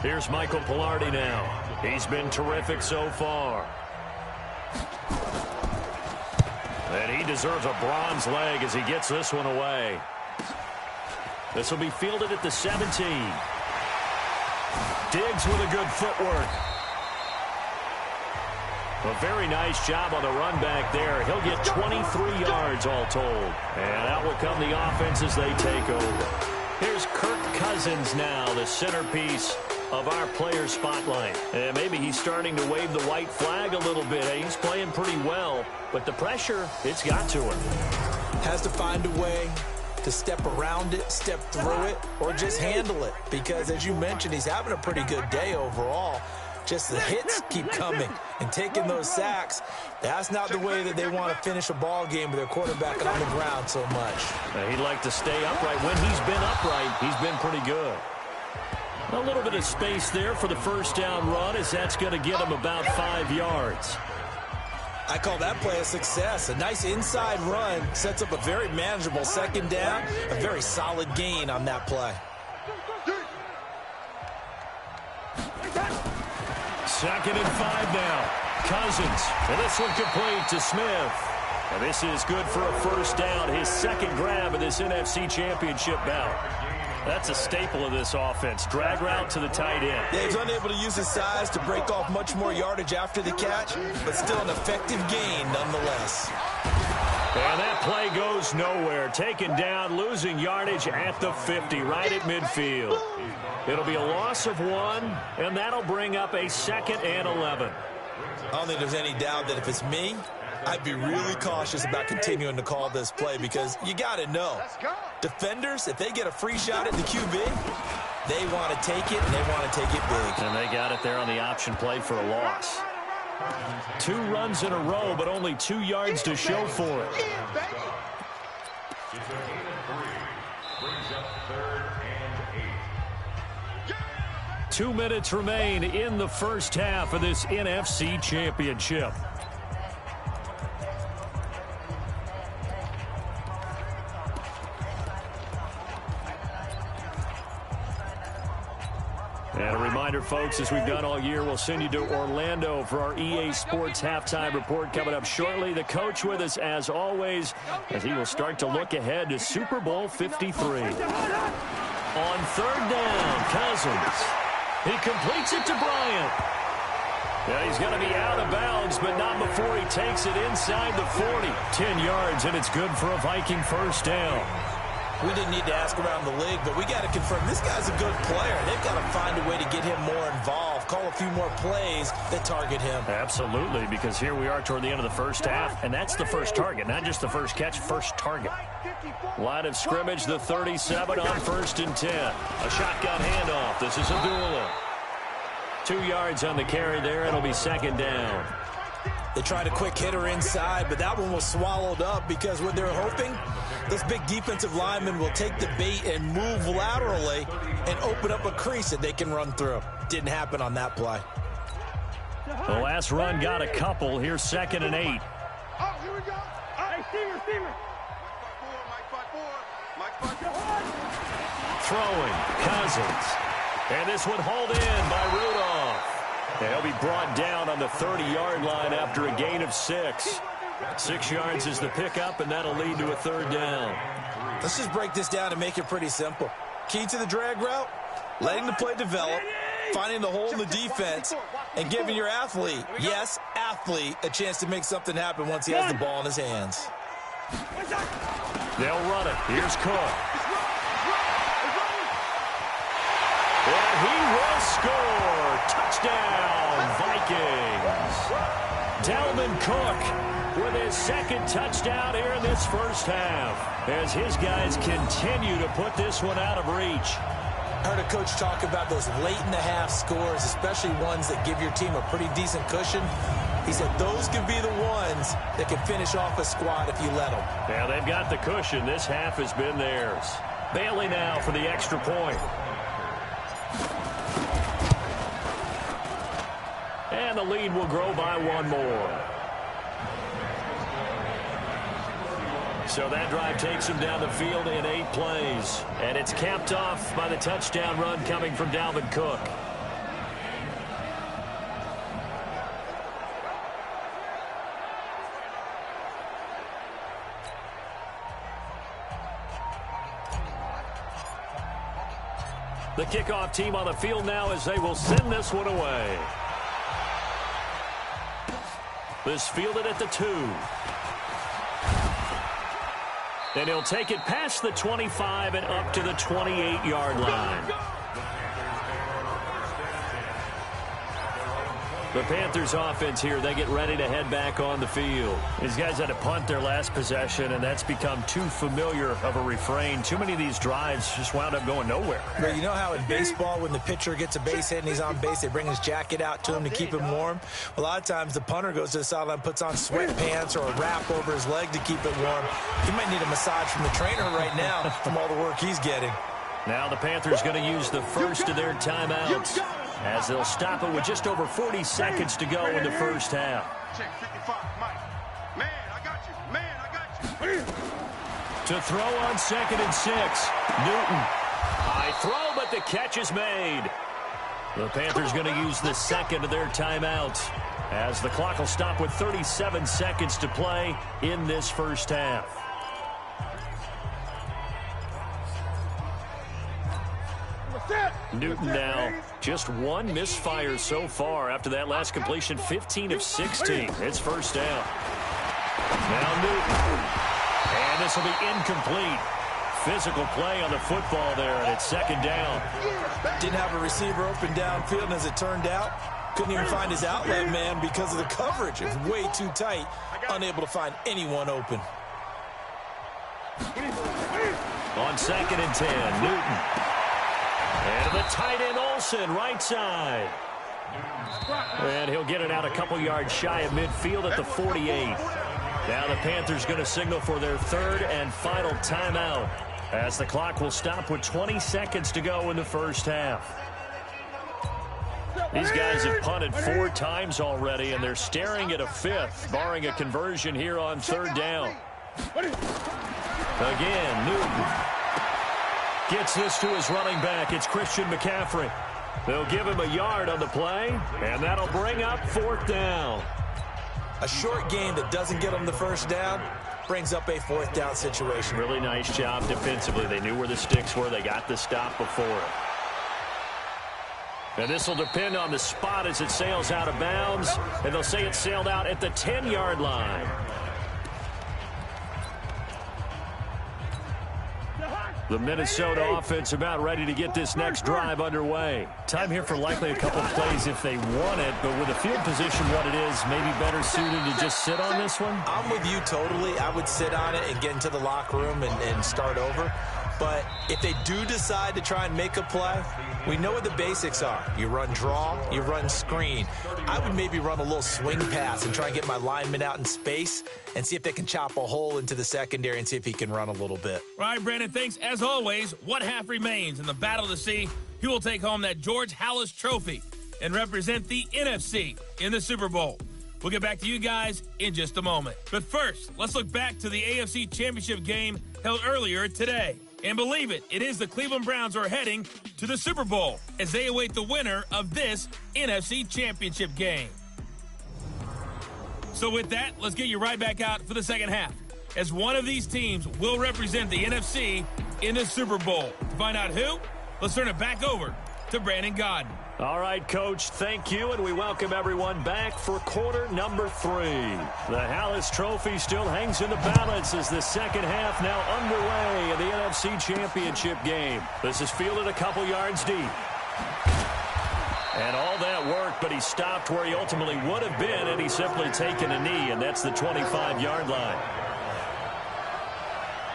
Here's Michael Pilardi now. He's been terrific so far. And he deserves a bronze leg as he gets this one away. This will be fielded at the 17. Diggs with a good footwork. A very nice job on the run back there. He'll get 23 yards all told. And out will come the offense as they take over. Here's Kirk Cousins now, the centerpiece of our player spotlight. And maybe he's starting to wave the white flag a little bit. He's playing pretty well, but the pressure, it's got to him. Has to find a way to step around it, step through it, or just handle it. Because as you mentioned, he's having a pretty good day overall. Just the hits keep coming and taking those sacks. That's not the way that they want to finish a ball game with their quarterback on the ground so much. He'd like to stay upright. When he's been upright, he's been pretty good. A little bit of space there for the first down run as that's going to get him about 5 yards. I call that play a success. A nice inside run sets up a very manageable second down. A very solid gain on that play. 2nd and 5 now. Cousins. And this one complete to Smith. And this is good for a first down. His second grab of this NFC Championship bout. That's a staple of this offense. Drag route to the tight end. Yeah, he's unable to use his size to break off much more yardage after the catch, but still an effective gain nonetheless. And that play goes nowhere. Taken down, losing yardage at the 50, right at midfield. It'll be a loss of 1, and that'll bring up a 2nd and 11. I don't think there's any doubt that if it's me, I'd be really cautious about continuing to call this play because you got to know, defenders, if they get a free shot at the QB, they want to take it, and they want to take it big. And they got it there on the option play for a loss. 2 runs in a row, but only 2 yards to show for it. It's a gain of 3. Brings up 3rd and 8. 2 minutes remain in the first half of this NFC Championship. And a reminder, folks, as we've done all year, we'll send you to Orlando for our EA Sports halftime report coming up shortly. The coach with us, as always, as he will start to look ahead to Super Bowl 53. On 3rd down, Cousins. He completes it to Bryant. Yeah, he's going to be out of bounds, but not before he takes it inside the 40. 10 yards, and it's good for a Viking first down. We didn't need to ask around the league, but we got to confirm this guy's a good player. They've got to find a way to get him more involved, call a few more plays that target him. Absolutely, because here we are toward the end of the first half, and that's the first target, not just the first catch, first target. Line of scrimmage, the 37 on 1st and 10. A shotgun handoff. This is Abdullah. 2 yards on the carry there. It'll be 2nd down. They tried a quick hitter inside, but that one was swallowed up because what they're hoping, this big defensive lineman will take the bait and move laterally and open up a crease that they can run through. Didn't happen on that play. The last run got a couple. Here's 2nd and 8. Oh, here we go. Hey, Steamer. Mike 4. Throwing, Cousins. And this one hauled in by Rudolph. And he'll be brought down on the 30-yard line after a gain of 6. 6 yards is the pickup, and that'll lead to a 3rd down. Let's just break this down and make it pretty simple. Key to the drag route, letting the play develop, finding the hole in the defense, and giving your athlete, yes, athlete, a chance to make something happen once he has the ball in his hands. They'll run it. Here's Cook. And he will score. Touchdown, Vikings. Dalvin Cook with his 2nd touchdown here in this first half, as his guys continue to put this one out of reach. I heard a coach talk about those late-in-the-half scores, especially ones that give your team a pretty decent cushion. He said those could be the ones that can finish off a squad if you let them. Yeah, they've got the cushion. This half has been theirs. Bailey now for the extra point. And the lead will grow by 1 more. So that drive takes him down the field in 8 plays. And it's capped off by the touchdown run coming from Dalvin Cook. The kickoff team on the field now as they will send this one away. This fielded at the 2. And he'll take it past the 25 and up to the 28-yard line. The Panthers offense here, they get ready to head back on the field. These guys had to punt their last possession, and that's become too familiar of a refrain. Too many of these drives just wound up going nowhere. But you know how in baseball, when the pitcher gets a base hit and he's on base, they bring his jacket out to him to keep him warm? A lot of times the punter goes to the sideline, puts on sweatpants or a wrap over his leg to keep it warm. He might need a massage from the trainer right now from all the work he's getting. Now the Panthers going to use the first of their timeouts, as they'll stop it with just over 40 seconds to go in the first half. Check 55, Mike. Man, I got you. Man, I got you. To throw on 2nd and 6. Newton. High throw, but the catch is made. The Panthers going to use the 2nd of their timeouts, as the clock will stop with 37 seconds to play in this first half. Newton now just 1 misfire so far after that last completion, 15 of 16. It's first down. Now Newton. And this will be incomplete. Physical play on the football there, and it's 2nd down. Didn't have a receiver open downfield, and as it turned out, Couldn't even find his outlet man because of the coverage. It was way too tight, unable to find anyone open. On 2nd and 10, Newton. And the tight end Olsen, right side. And he'll get it out a couple yards shy of midfield at the 48. Now the Panthers going to signal for their 3rd and final timeout, as the clock will stop with 20 seconds to go in the first half. These guys have punted 4 times already, and they're staring at a 5th, barring a conversion here on 3rd down. Again, Newton gets this to his running back. It's Christian McCaffrey. They'll give him a yard on the play, and that'll bring up 4th down. A short game that doesn't get them the first down brings up a 4th down situation. Really nice job defensively. They knew where the sticks were. They got the stop before it. And this will depend on the spot as it sails out of bounds, and they'll say it sailed out at the 10-yard line. The Minnesota offense about ready to get this next drive underway. Time here for likely a couple plays if they want it, but with the field position what it is, maybe better suited to just sit on this one? I'm with you totally. I would sit on it and get into the locker room and start over. But if they do decide to try and make a play, we know what the basics are. You run draw, you run screen. I would maybe run a little swing pass and try and get my lineman out in space and see if they can chop a hole into the secondary and see if he can run a little bit. All right, Brandon, thanks. As always, what half remains in the battle to see who will take home that George Halas trophy and represent the NFC in the Super Bowl. We'll get back to you guys in just a moment. But first, let's look back to the AFC Championship game held earlier today. And believe it, it is the Cleveland Browns who are heading to the Super Bowl as they await the winner of this NFC Championship game. So with that, let's get you right back out for the second half, as one of these teams will represent the NFC in the Super Bowl. To find out who, let's turn it back over to Brandon Godden. All right, Coach, thank you, and we welcome everyone back for quarter number 3. The Halas Trophy still hangs in the balance as the second half now underway in the NFC Championship game. This is fielded a couple yards deep. And all that work, but he stopped where he ultimately would have been, and he's simply taken a knee, and that's the 25-yard line.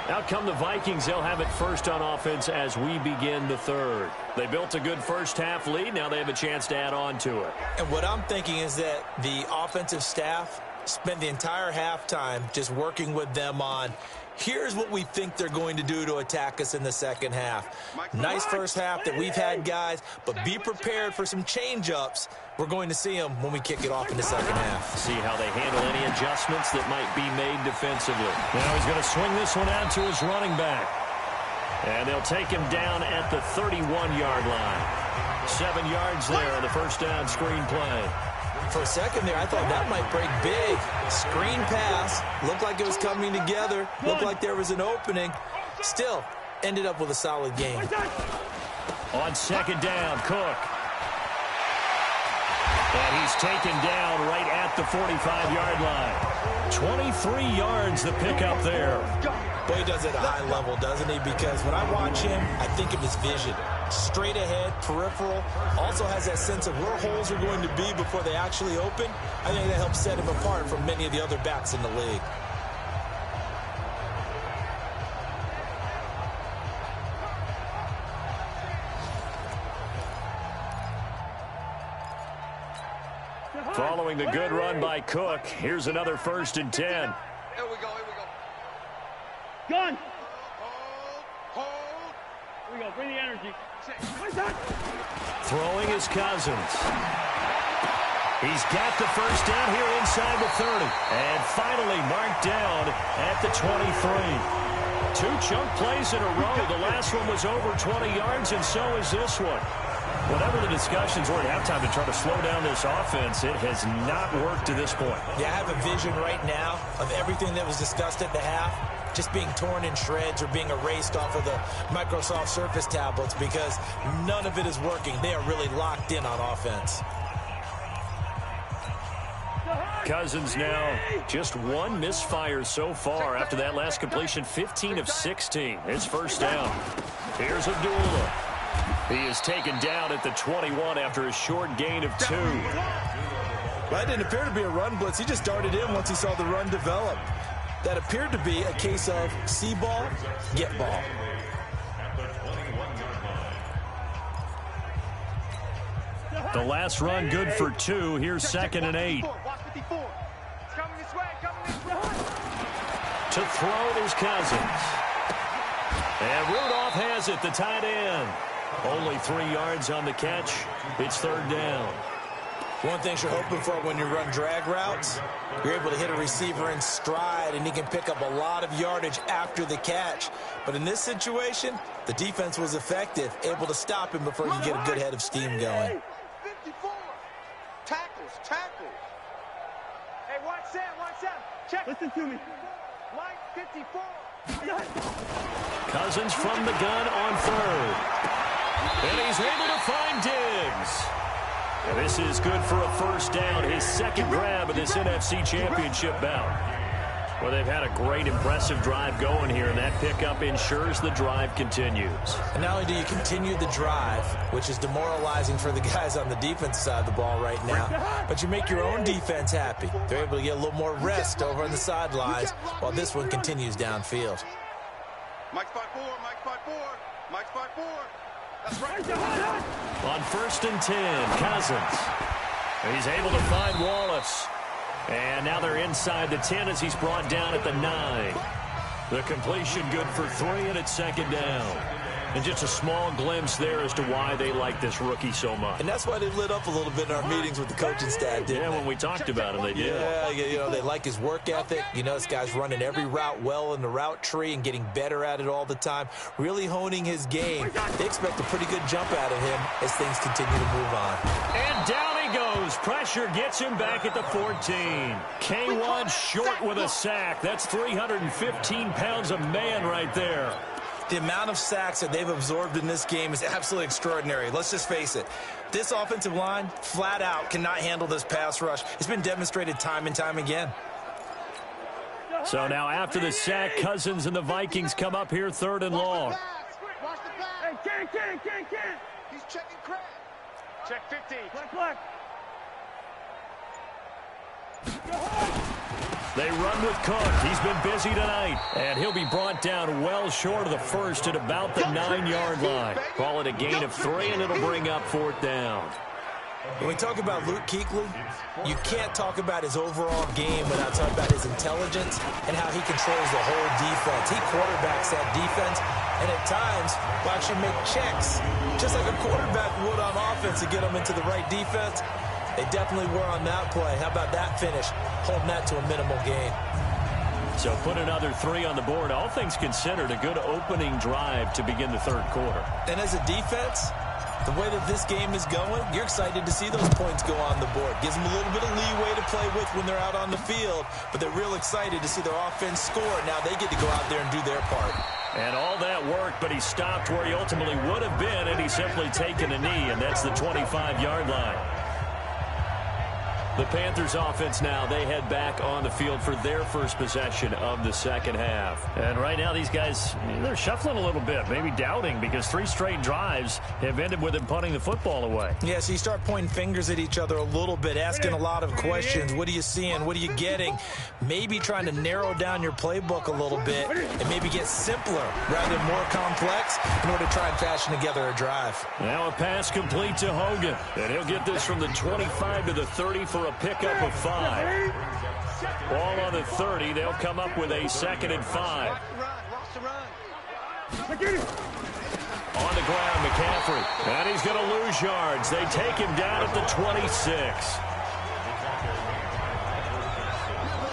Out come the Vikings. They'll have it first on offense as we begin the 3rd. They built a good first half lead. Now they have a chance to add on to it. And what I'm thinking is that the offensive staff spent the entire halftime just working with them on, here's what we think they're going to do to attack us in the second half. Nice first half that we've had, guys, but be prepared for some change-ups. We're going to see them when we kick it off in the second half. See how they handle any adjustments that might be made defensively. Now he's going to swing this one out to his running back. And they'll take him down at the 31-yard line. 7 yards there on the first down screen play. For a second there, I thought that might break big. Screen pass. Looked like it was coming together. Looked like there was an opening. Still, ended up with a solid game. On second down, Cook. And he's taken down right at the 45-yard line. 23 yards the pickup there. Boy, he does it at a high level, doesn't he? Because when I watch him, I think of his vision. Straight ahead, peripheral. Also has that sense of where holes are going to be before they actually open. I think that helps set him apart from many of the other backs in the league. Following the good run by Cook, here's another 1st and 10. Here we go. Gun. Hold. Here we go. Bring the energy. Throwing his Cousins. He's got the first down here inside the 30. And finally marked down at the 23. 2 chunk plays in a row. The last one was over 20 yards, and so is this one. Whatever the discussions were at halftime to try to slow down this offense, it has not worked to this point. Yeah, I have a vision right now of everything that was discussed at the half just being torn in shreds or being erased off of the Microsoft Surface tablets because none of it is working. They are really locked in on offense. Cousins now just 1 misfire so far after that last completion, 15 of 16. It's first down. Here's Abdullah. He is taken down at the 21 after a short gain of 2. Well, that didn't appear to be a run blitz. He just darted in once he saw the run develop. That appeared to be a case of see ball, get ball. The last run good for 2. Here's 2nd and 8. To throw it is Cousins. And Rudolph has it, the tight end. Only 3 yards on the catch. It's 3rd down. One thing you're hoping for when you run drag routes, you're able to hit a receiver in stride, and he can pick up a lot of yardage after the catch. But in this situation, the defense was effective, able to stop him before you get a good head of steam going. 54. Tackles. Hey, watch that. Check. Listen to me. Line 54. Cousins from the gun on 3rd. And he's able to find Diggs. And this is good for a 1st down, his 2nd grab of this NFC Championship bout. Well, they've had a great, impressive drive going here, and that pickup ensures the drive continues. And not only do you continue the drive, which is demoralizing for the guys on the defensive side of the ball right now, but you make your own defense happy. They're able to get a little more rest over on the sidelines while this one continues downfield. Mike spot 4. That's right. On 1st and 10, Cousins. He's able to find Wallace. And now they're inside the 10 as he's brought down at the 9. The completion good for 3, and it's 2nd down. And just a small glimpse there as to why they like this rookie so much. And that's why they lit up a little bit in our meetings with the coaching staff, didn't they? When we talked about him, they did. Yeah, you know, they like his work ethic. You know, this guy's running every route well in the route tree and getting better at it all the time, really honing his game. They expect a pretty good jump out of him as things continue to move on. And down he goes. Pressure gets him back at the 14. K1 short with a sack. That's 315 pounds of man right there. The amount of sacks that they've absorbed in this game is absolutely extraordinary. Let's just face it. This offensive line, flat out, cannot handle this pass rush. It's been demonstrated time and time again. So now after the sack, Cousins and the Vikings come up here 3rd and long. Watch the pass. Hey, Ken. He's checking Craig. Check 50. Black. They run with Cook. He's been busy tonight. And he'll be brought down well short of the 1st at about the 9-yard line. Call it a gain of 3, and it'll bring up 4th down. When we talk about Luke Kuechly, you can't talk about his overall game without talking about his intelligence and how he controls the whole defense. He quarterbacks that defense, and at times will actually make checks, just like a quarterback would on offense to get them into the right defense. They definitely were on that play. How about that finish? Holding that to a minimal gain. So put another 3 on the board. All things considered, a good opening drive to begin the 3rd quarter. And as a defense, the way that this game is going, you're excited to see those points go on the board. Gives them a little bit of leeway to play with when they're out on the field, but they're real excited to see their offense score. Now they get to go out there and do their part. And all that work, but he stopped where he ultimately would have been, and he's simply taken a knee, and that's the 25-yard line. The Panthers offense now, they head back on the field for their first possession of the 2nd half. And right now these guys, they're shuffling a little bit, maybe doubting, because 3 straight drives have ended with them punting the football away. Yeah, so you start pointing fingers at each other a little bit, asking a lot of questions. What are you seeing? What are you getting? Maybe trying to narrow down your playbook a little bit and maybe get simpler rather than more complex in order to try and fashion together a drive. Now a pass complete to Hogan. And he'll get this from the 25 to the 30 for a pickup of 5. Ball on the 30. They'll come up with a 2nd and 5. On the ground, McCaffrey. And he's going to lose yards. They take him down at the 26.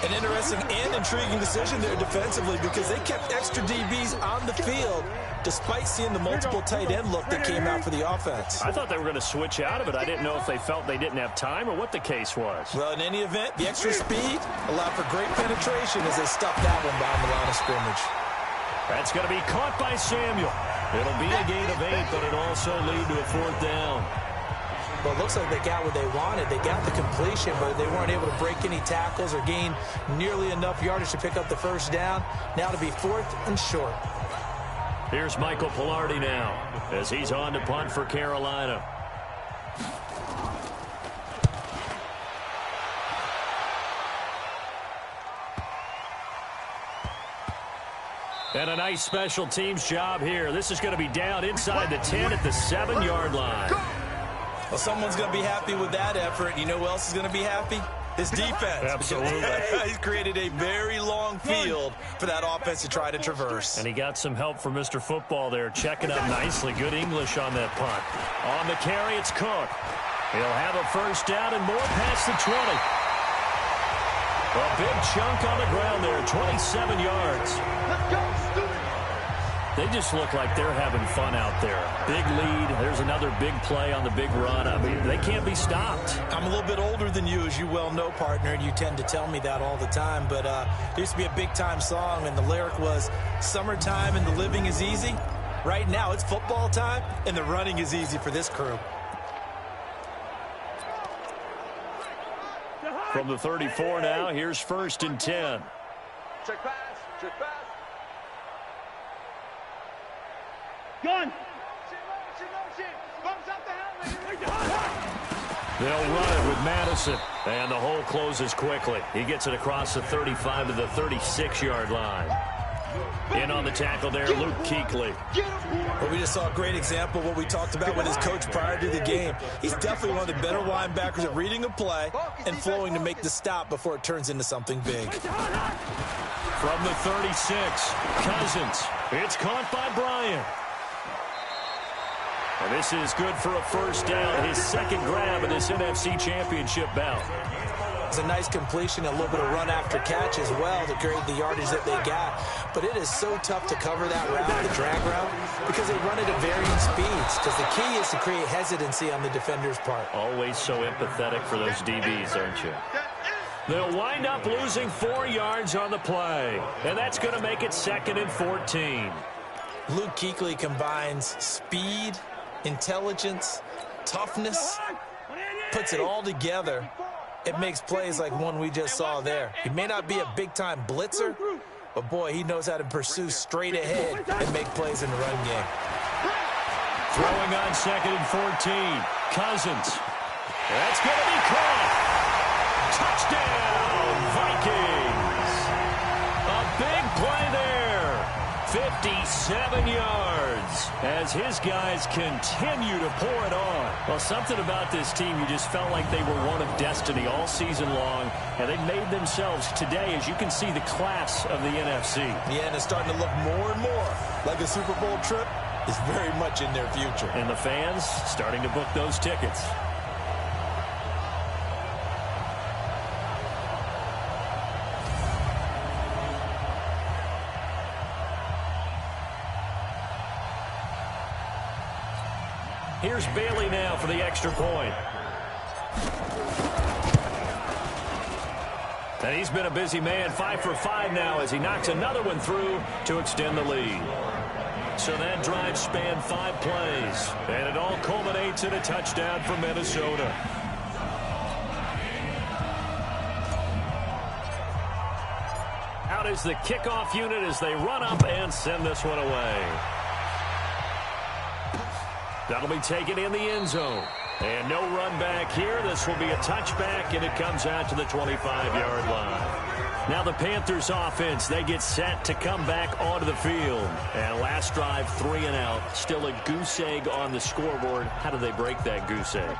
An interesting and intriguing decision there defensively because they kept extra DBs on the field despite seeing the multiple tight end look that came out for the offense. I thought they were going to switch out of it. I didn't know if they felt they didn't have time or what the case was. Well, in any event, the extra speed allowed for great penetration as they stuffed that one behind the line of scrimmage. That's going to be caught by Samuel. It'll be a gain of 8, but it'll also lead to a 4th down. Well, it looks like they got what they wanted. They got the completion, but they weren't able to break any tackles or gain nearly enough yardage to pick up the 1st down. Now to be 4th and short. Here's Michael Pilardi now as he's on to punt for Carolina. And a nice special teams job here. This is going to be down inside the 10 at the 7-yard line. Well, someone's going to be happy with that effort. You know who else is going to be happy? His defense. Absolutely. He's created a very long field for that offense to try to traverse. And he got some help from Mr. Football there, checking up nicely. Good English on that punt. On the carry, it's Cook. He'll have a first down and more past the 20. A big chunk on the ground there, 27 yards. Let's go, student. They just look like they're having fun out there. Big lead. There's another big play on the big run. I mean, they can't be stopped. I'm a little bit older than you, as you well know, partner, and you tend to tell me that all the time. But there used to be a big-time song, and the lyric was, "Summertime and the living is easy." Right now, it's football time, and the running is easy for this crew. From the 34 now, here's 1st and 10. Check pass. Check pass. Gun. They'll run it with Madison, and the hole closes quickly. He gets it across the 35 to the 36-yard line. In on the tackle there, Luke Kuechly. Well, we just saw a great example of what we talked about with his coach prior to the game. He's definitely one of the better linebackers at reading a play and flowing to make the stop before it turns into something big. From the 36, Cousins. It's caught by Bryant. And this is good for a first down, his second grab in this NFC Championship bout. It's a nice completion, a little bit of run after catch as well to create the yardage that they got. But it is so tough to cover that route, the drag route, because they run it at varying speeds. Because the key is to create hesitancy on the defender's part. Always so empathetic for those DBs, aren't you? They'll wind up losing 4 yards on the play. And that's going to make it 2nd and 14. Luke Kuechly combines speed, intelligence, toughness, puts it all together. It makes plays like one we just saw there. He may not be a big-time blitzer, but, boy, he knows how to pursue straight ahead and make plays in the run game. Throwing on 2nd and 14. Cousins. That's going to be caught. Touchdown, Vikings. A big play there. 57 yards as his guys continue to pour it on. Well, something about this team, you just felt like they were one of destiny all season long, and they made themselves today, as you can see, the class of the NFC. Yeah, and it's starting to look more and more like a Super Bowl trip is very much in their future. And the fans starting to book those tickets. Here's Bailey now for the extra point. And he's been a busy man, 5 for 5 now as he knocks another one through to extend the lead. So that drive spanned 5 plays, and it all culminates in a touchdown for Minnesota. Out is the kickoff unit as they run up and send this one away. That'll be taken in the end zone. And no run back here. This will be a touchback, and it comes out to the 25-yard line. Now the Panthers offense, they get set to come back onto the field. And last drive, 3 and out. Still a goose egg on the scoreboard. How do they break that goose egg?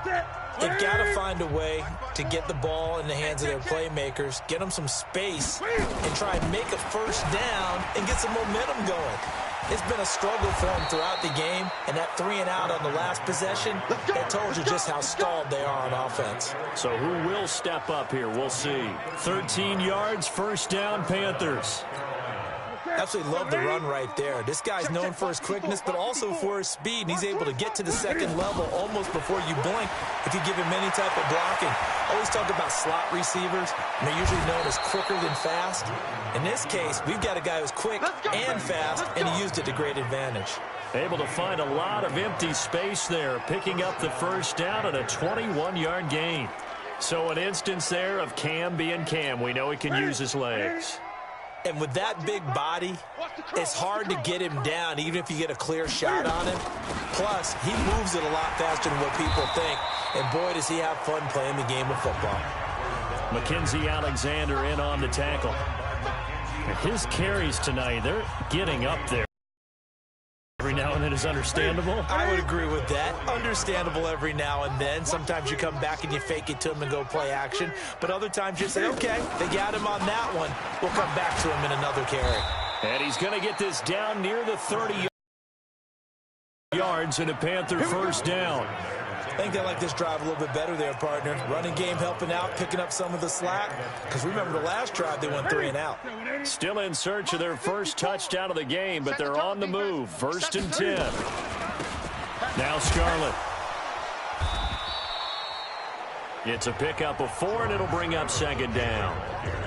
They've got to find a way to get the ball in the hands of their playmakers, get them some space, and try and make a first down and get some momentum going. It's been a struggle for them throughout the game, and that 3 and out on the last possession, that told you just how stalled they are on offense. So who will step up here? We'll see. 13 yards, first down, Panthers. Absolutely love the run right there. This guy's known for his quickness, but also for his speed, and he's able to get to the second level almost before you blink if you give him any type of blocking. Always talk about slot receivers, and they're usually known as quicker than fast. In this case, we've got a guy who's quick and fast, and he used it to great advantage. Able to find a lot of empty space there, picking up the first down and a 21-yard gain. So an instance there of Cam being Cam. We know he can use his legs. And with that big body, it's hard to get him down, even if you get a clear shot on him. Plus, he moves it a lot faster than what people think. And boy, does he have fun playing the game of football. Mackenzie Alexander in on the tackle. His carries tonight, they're getting up there. Every now and then is understandable. I would agree with that. Understandable every now and then. Sometimes you come back and you fake it to him and go play action. But other times you say, okay, they got him on that one. We'll come back to him in another carry. And he's going to get this down near the 30 yards and a Panther first down. I think they like this drive a little bit better there, partner. Running game helping out, picking up some of the slack. Because remember the last drive, they went 3 and out. Still in search of their first touchdown of the game, but they're on the move. 1st and 10. Now Scarlett. It's a pickup of 4, and it'll bring up 2nd down.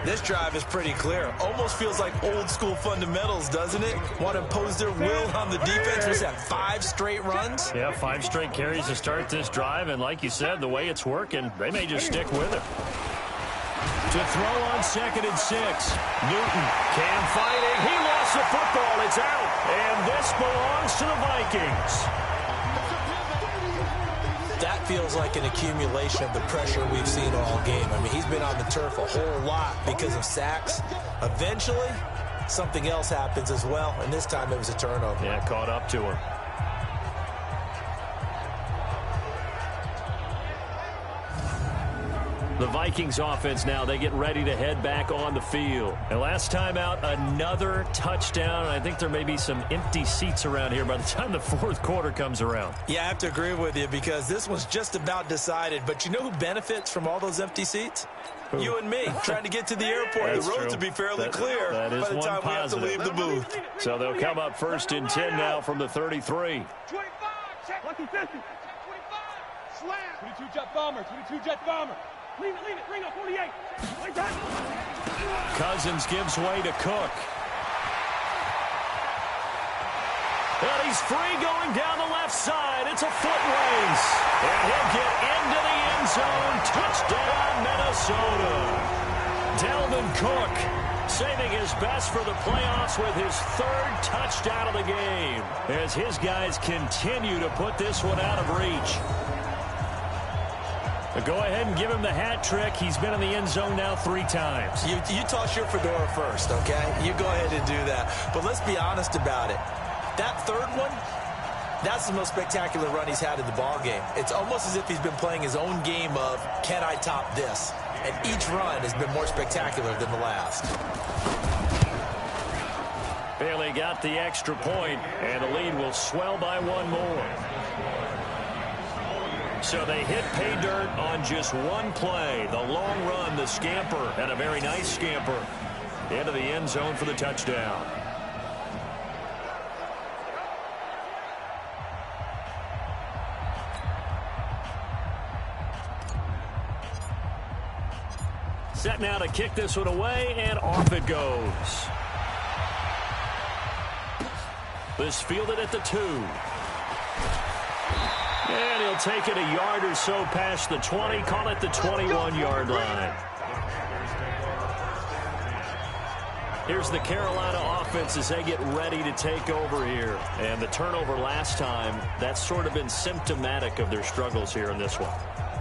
This drive is pretty clear. Almost feels like old school fundamentals, doesn't it? Want to impose their will on the defense. Was that 5 straight runs? Yeah, 5 straight carries to start this drive, and like you said, the way it's working, they may just stick with it. To throw on 2nd and 6. Newton, Cam fighting. He lost the football. It's out. And this belongs to the Vikings. That feels like an accumulation of the pressure we've seen all game. I mean, he's been on the turf a whole lot because of sacks. Eventually, something else happens as well, and this time it was a turnover. Yeah, caught up to him. The Vikings offense now, they get ready to head back on the field. And last time out, another touchdown. I think there may be some empty seats around here by the time the 4th quarter comes around. Yeah, I have to agree with you because this was just about decided. But you know who benefits from all those empty seats? Who? You and me, trying to get to the airport. The roads will be fairly clear that is by the time we have to leave the booth. So they'll come up 1st and 10 now from the 33. 25, check. Lucky 50. 25, slam. 22 jet bomber, 22 jet bomber. Leave it, bring up 48. Cousins gives way to Cook. And he's free going down the left side. It's a foot race. And he'll get into the end zone. Touchdown, Minnesota. Dalvin Cook saving his best for the playoffs with his 3rd touchdown of the game as his guys continue to put this one out of reach. But go ahead and give him the hat trick. He's been in the end zone now 3 times. You toss your fedora first, okay? You go ahead and do that. But let's be honest about it. That 3rd one, that's the most spectacular run he's had in the ballgame. It's almost as if he's been playing his own game of, can I top this? And each run has been more spectacular than the last. Bailey got the extra point, and the lead will swell by 1 more. So they hit pay dirt on just 1 play. The long run, the scamper, and a very nice scamper into the end zone for the touchdown. Set now to kick this one away, and off it goes. This fielded at the 2. And he'll take it a yard or so past the 20, call it the 21-yard line. Here's the Carolina offense as they get ready to take over here. And the turnover last time, that's sort of been symptomatic of their struggles here in this one.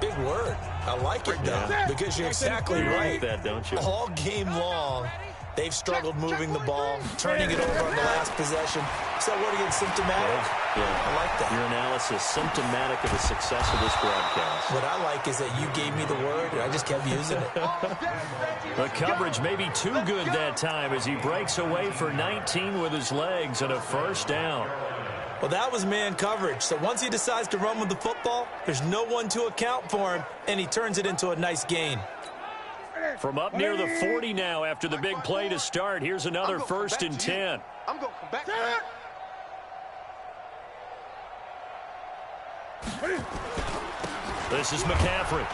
Big word. I like it, though, because you're exactly right. Like that, don't you? All game long, they've struggled moving the ball, turning it over on the last possession. So what again, symptomatic? Yeah. I like that. Your analysis, symptomatic of the success of this broadcast. What I like is that you gave me the word, and I just kept using it. The coverage may be too good that time as he breaks away for 19 with his legs and a 1st down. Well, that was man coverage. So once he decides to run with the football, there's no one to account for him, and he turns it into a nice gain. From up near the 40 now after the big play to start, here's another 1st and 10. I'm going to come back. This is McCaffrey.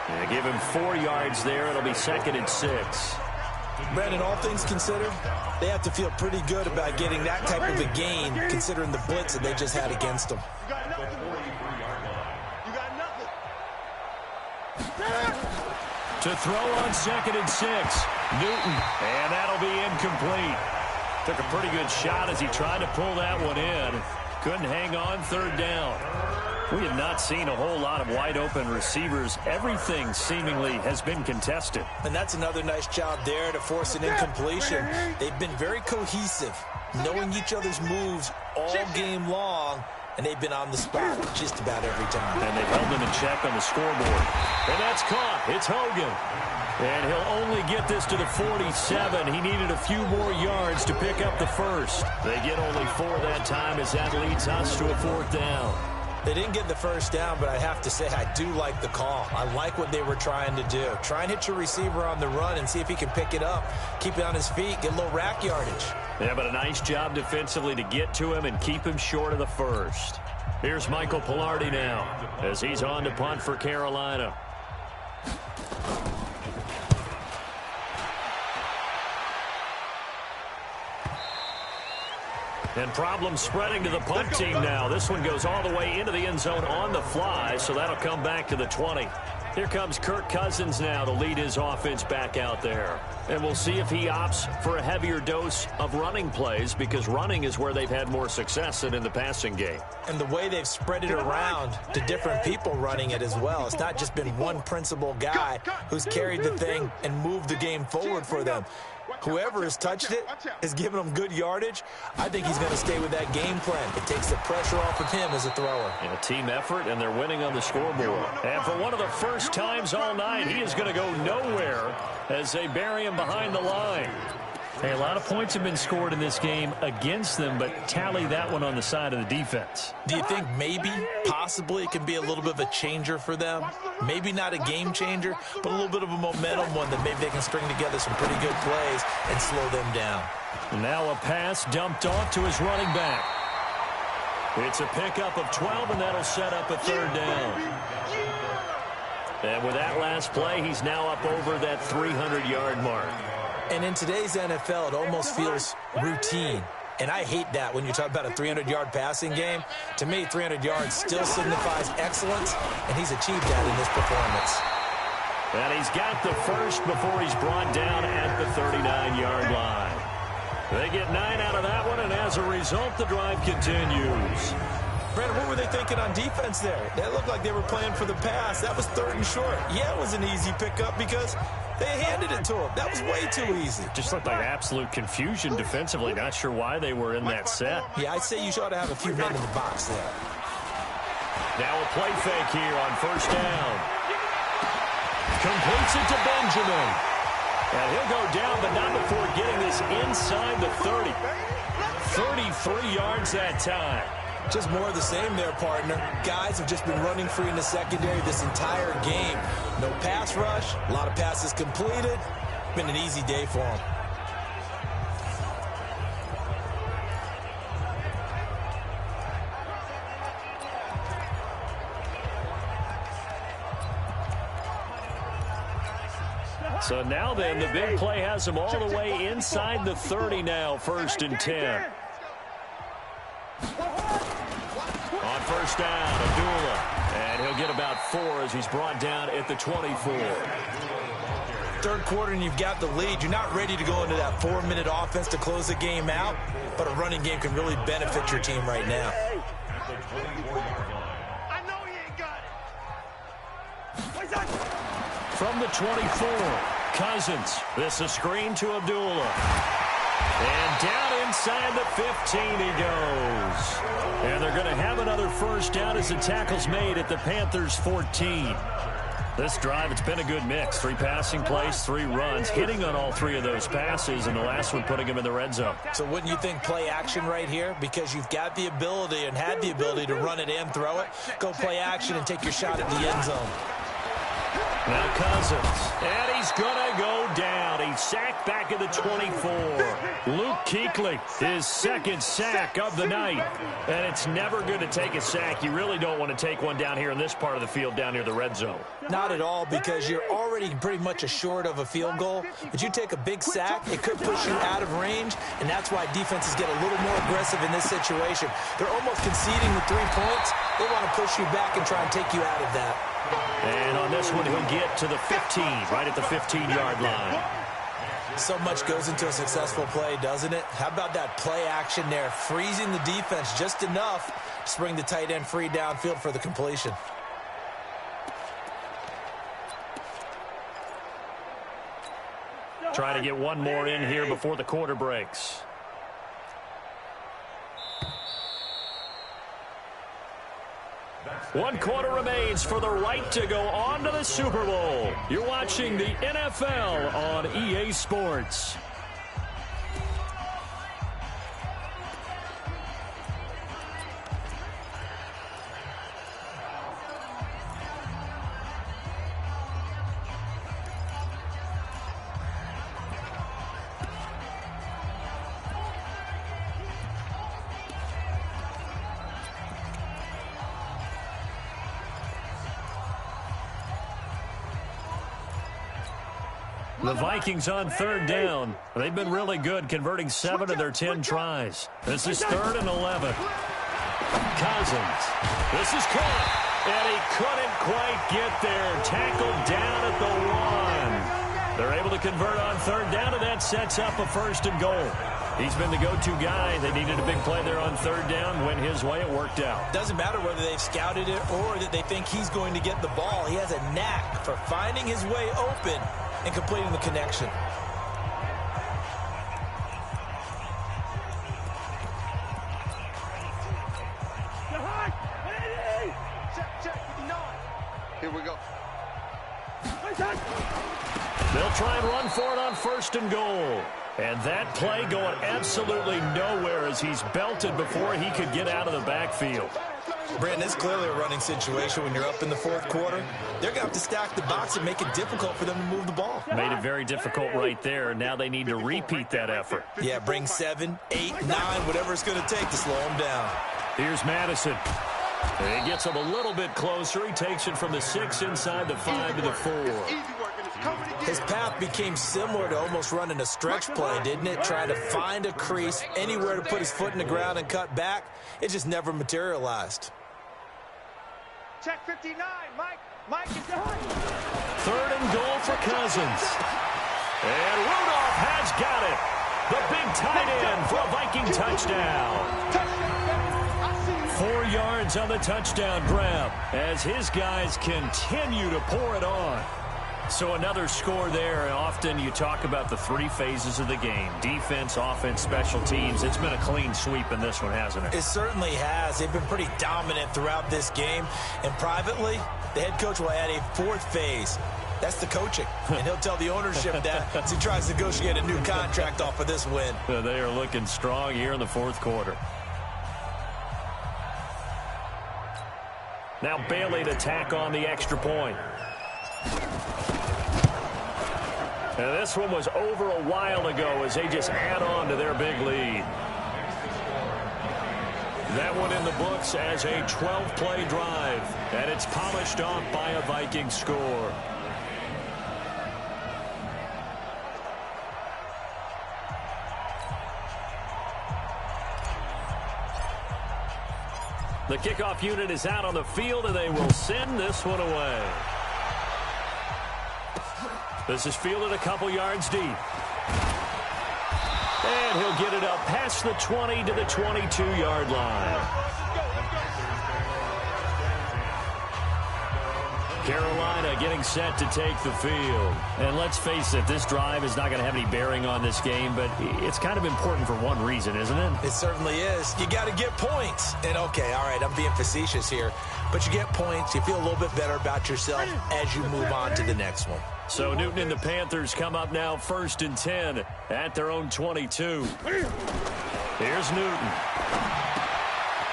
Yeah, give him 4 yards there. It'll be 2nd and 6. Brandon, all things considered, they have to feel pretty good about getting that type of a gain considering the blitz that they just had against them. You got nothing. You got nothing. To throw on 2nd and 6. Newton. And that'll be incomplete. Took a pretty good shot as he tried to pull that one in. Couldn't hang on 3rd down. We have not seen a whole lot of wide-open receivers. Everything seemingly has been contested. And that's another nice job there to force an incompletion. They've been very cohesive, knowing each other's moves all game long, and they've been on the spot just about every time. And they've held them in check on the scoreboard. And that's caught. It's Hogan. And he'll only get this to the 47. He needed a few more yards to pick up the first. They get only 4 that time as that leads us to a 4th down. They didn't get the first down, but I have to say I do like the call. I like what they were trying to do. Try and hit your receiver on the run and see if he can pick it up. Keep it on his feet, get a little rack yardage. Yeah, but a nice job defensively to get to him and keep him short of the first. Here's Michael Pilardi now as he's on to punt for Carolina. And problems spreading to the punt team now. This one goes all the way into the end zone on the fly, so that'll come back to the 20. Here comes Kirk Cousins now to lead his offense back out there. And we'll see if he opts for a heavier dose of running plays, because running is where they've had more success than in the passing game. And the way they've spread it around to different people running it as well. It's not just been one principal guy who's carried the thing and moved the game forward for them. Whoever has touched it has given him good yardage. I think he's going to stay with that game plan. It takes the pressure off of him as a thrower. And a team effort, and they're winning on the scoreboard. And for one of the first times all night, he is going to go nowhere as they bury him behind the line. Hey, a lot of points have been scored in this game against them, but tally that one on the side of the defense. Do you think maybe, possibly, it can be a little bit of a changer for them? Maybe not a game changer, but a little bit of a momentum one that maybe they can string together some pretty good plays and slow them down. Now a pass dumped off to his running back. It's a pickup of 12, and that'll set up a 3rd down. And with that last play, he's now up over that 300-yard mark. And in today's NFL, it almost feels routine. And I hate that when you talk about a 300-yard passing game. To me, 300 yards still signifies excellence, and he's achieved that in this performance. And he's got the first before he's brought down at the 39-yard line. They get 9 out of that one, and as a result, the drive continues. Brandon, what were they thinking on defense there? That looked like they were playing for the pass. That was 3rd and short. Yeah, it was an easy pickup because they handed it to him. That was way too easy. Just looked like absolute confusion defensively. Not sure why they were in that set. Yeah, I'd say you ought to have a few men in the box there. Now a play fake here on 1st down. Completes it to Benjamin. And he'll go down, but not before getting this inside the 30. 33 yards that time. Just more of the same there, partner. Guys have just been running free in the secondary this entire game. No pass rush, a lot of passes completed. Been an easy day for them. So now then, the big play has him all the way inside the 30 now, 1st and 10. On 1st down, Abdullah. And he'll get about 4 as he's brought down at the 24. 3rd quarter and you've got the lead. You're not ready to go into that 4-minute offense to close the game out, but a running game can really benefit your team right now. I know he ain't got it. From the 24, Cousins. This a screen to Abdullah. And down inside the 15 he goes. And they're going to have another 1st down as the tackle's made at the Panthers' 14. This drive, it's been a good mix. 3 passing plays, 3 runs, hitting on all 3 of those passes, and the last one putting him in the red zone. So wouldn't you think play action right here? Because you've got the ability and had the ability to run it and throw it. Go play action and take your shot at the end zone. Now Cousins, and he's going to go down. He's sacked back at the 24. Luke Kuechly, his 2nd sack of the night. And it's never good to take a sack. You really don't want to take one down here in this part of the field down near the red zone. Not at all, because you're already pretty much assured of a field goal. But you take a big sack, it could push you out of range, and that's why defenses get a little more aggressive in this situation. They're almost conceding the 3 points. They want to push you back and try and take you out of that. And on this one, he'll get to the 15, right at the 15-yard line. So much goes into a successful play, doesn't it? How about that play action there, freezing the defense just enough to bring the tight end free downfield for the completion. Try to get one more in here before the quarter breaks. One quarter remains for the right to go on to the Super Bowl. You're watching the NFL on EA Sports. The Vikings on third down. They've been really good, converting 7 of their 10 tries. This is 3rd and 11. Cousins. This is caught. And he couldn't quite get there. Tackled down at the 1. They're able to convert on third down, and that sets up a 1st and goal. He's been the go-to guy. They needed a big play there on third down. Went his way. It worked out. Doesn't matter whether they've scouted it or that they think he's going to get the ball. He has a knack for finding his way open and completing the connection. Here we go. They'll try and run for it on 1st and goal. And that play going absolutely nowhere as he's belted before he could get out of the backfield. Brandon, it's clearly a running situation when you're up in the 4th quarter. They're going to have to stack the box and make it difficult for them to move the ball. Made it very difficult right there. Now they need to repeat that effort. Yeah, bring 7, 8, 9, whatever it's going to take to slow him down. Here's Madison. And he gets him a little bit closer. He takes it from the 6 inside the 5 to the 4. His path became similar to almost running a stretch play, didn't it? Trying to find a crease, anywhere to put his foot in the ground and cut back. It just never materialized. Check 59, Mike. Mike is behind. 3rd and goal for Cousins. And Rudolph has got it. The big tight end for a Viking touchdown. 4 yards on the touchdown grab as his guys continue to pour it on. So another score there. Often you talk about the 3 phases of the game. Defense, offense, special teams. It's been a clean sweep in this one, hasn't it? It certainly has. They've been pretty dominant throughout this game. And privately, the head coach will add a 4th phase. That's the coaching. And he'll tell the ownership that as he tries to negotiate a new contract off of this win. They are looking strong here in the 4th quarter. Now Bailey to tack on the extra point. And this one was over a while ago as they just add on to their big lead. That one in the books as a 12-play drive. And it's polished off by a Viking score. The kickoff unit is out on the field, and they will send this one away. This is fielded a couple yards deep. And he'll get it up past the 20 to the 22-yard line. Carolina getting set to take the field. And let's face it, this drive is not going to have any bearing on this game, but it's kind of important for one reason, isn't it? It certainly is. You got to get points. And, okay, all right, I'm being facetious here, but you get points. You feel a little bit better about yourself as you move on to the next one. So Newton and the Panthers come up now 1st and 10 at their own 22. Here's Newton.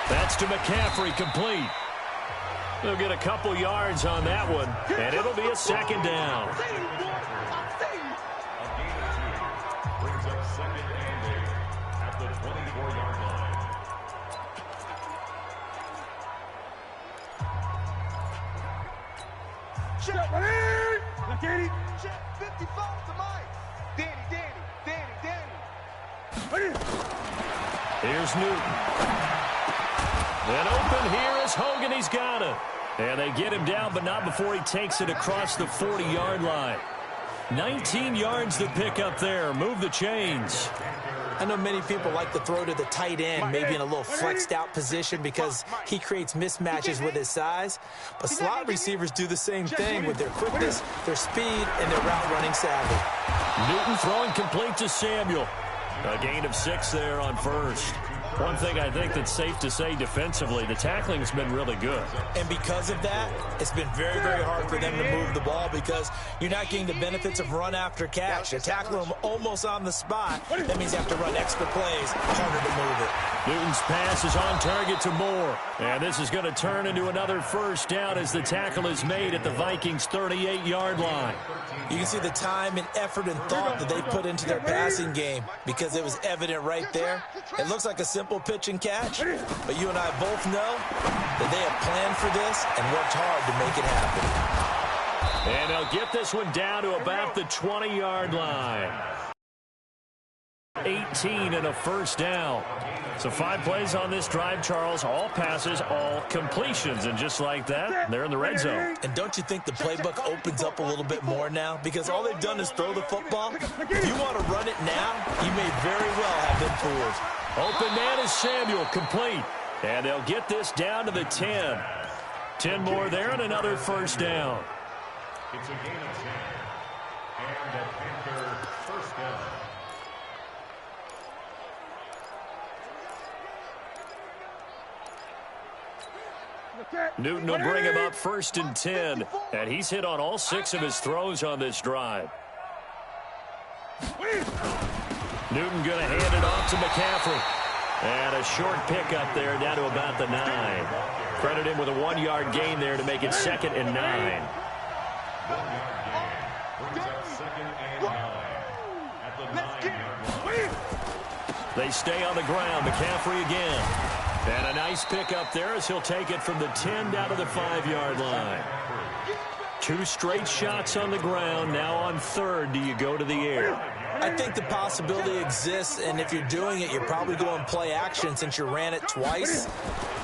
That's to McCaffrey, complete. They'll get a couple yards on that one, and it'll be a 2nd down. A gain of 2 brings up 2nd and 8 at the 24-yard line. Check. Check 55 to Mike. Danny. Here's Newton. And open here is Hogan. He's got it. And they get him down, but not before he takes it across the 40-yard line. 19 yards to pick up there. Move the chains. I know many people like to throw to the tight end, maybe in a little flexed out position because he creates mismatches with his size. But slot receivers do the same thing with their quickness, their speed, and their route running savvy. Newton throwing complete to Samuel. A gain of 6 there on first. One thing I think that's safe to say defensively, the tackling's been really good. And because of that, it's been very, very hard for them to move the ball because you're not getting the benefits of run after catch. You tackle them almost on the spot. That means you have to run extra plays, harder to move it. Newton's pass is on target to Moore. And this is going to turn into another first down as the tackle is made at the Vikings' 38-yard line. You can see the time and effort and thought that they put into their passing game because it was evident right there. It looks like a simple pitch and catch, but you and I both know that they have planned for this and worked hard to make it happen. And they'll get this one down to about the 20-yard line. 18 and a first down. So 5 plays on this drive, Charles. All passes, all completions. And just like that, they're in the red zone. And don't you think the playbook opens up a little bit more now? Because all they've done is throw the football. If you want to run it now, you may very well have been fooled. Open man is Samuel, complete. And they'll get this down to the 10. 10 more there and another first down. It's a gain of 10. And a Panther first down. Newton will bring him up 1st and 10. And he's hit on all 6 of his throws on this drive. Newton going to hand it off to McCaffrey. And a short pickup there down to about the 9. Credit him with a 1-yard gain there to make it 2nd and 9. 1-yard gain brings up 2nd and 9 at the 9-yard line. They stay on the ground. McCaffrey again. And a nice pickup there as he'll take it from the 10 down to the 5-yard line. 2 straight shots on the ground. Now on 3rd, do you go to the air? I think the possibility exists, and if you're doing it, you're probably going play action since you ran it twice.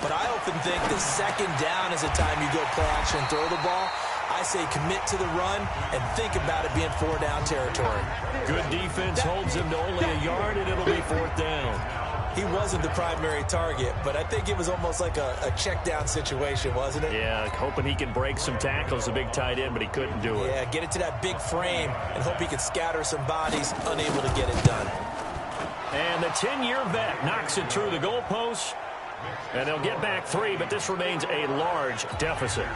But I often think the 2nd down is the time you go play action and throw the ball. I say commit to the run and think about it being 4-down territory. Good defense holds him to only a yard, and it'll be 4th down. He wasn't the primary target, but I think it was almost like a check-down situation, wasn't it? Yeah, hoping he can break some tackles, a big tight end, but he couldn't do it. Yeah, get it to that big frame and hope he could scatter some bodies, unable to get it done. And the 10-year vet knocks it through the goalpost, and they'll get back 3, but this remains a large deficit.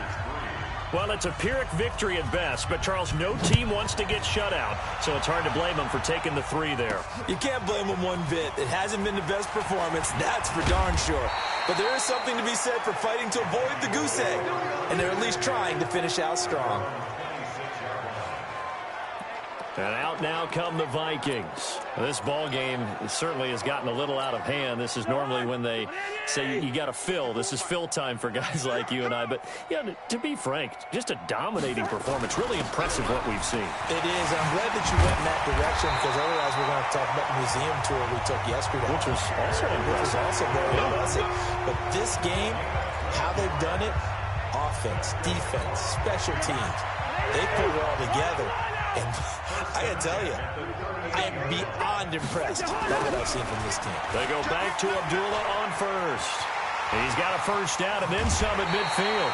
Well, it's a Pyrrhic victory at best, but, Charles, no team wants to get shut out, so it's hard to blame them for taking the 3 there. You can't blame them one bit. It hasn't been the best performance, that's for darn sure. But there is something to be said for fighting to avoid the goose egg, and they're at least trying to finish out strong. And out now come the Vikings. This ball game certainly has gotten a little out of hand. This is normally when they say you got to fill. This is fill time for guys like you and I. But, yeah, to be frank, just a dominating performance. Really impressive what we've seen. It is. I'm glad that you went in that direction because otherwise we're going to talk about the museum tour we took yesterday. Which was also impressive. Very impressive. But this game, how they've done it, offense, defense, special teams, they put it all together. And I got to tell you, I am beyond impressed by what I've seen from this team. They go back to Abdullah on first. He's got a first down and then some at midfield.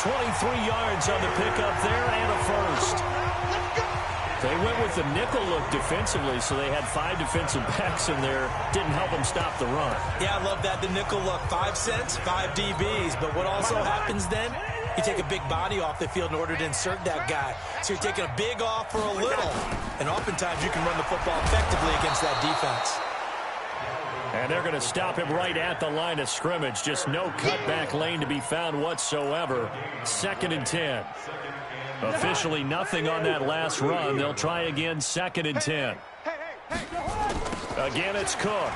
23 yards on the pickup there and a first. They went with the nickel look defensively, so they had 5 defensive backs in there. Didn't help them stop the run. Yeah, I love that, the nickel look. 5 cents, 5 DBs. But what also happens then? You take a big body off the field in order to insert that guy. So you're taking a big off for a little. And oftentimes you can run the football effectively against that defense. And they're going to stop him right at the line of scrimmage. Just no cutback lane to be found whatsoever. 2nd and 10. Officially nothing on that last run. They'll try again, 2nd and 10. Again, it's Cook.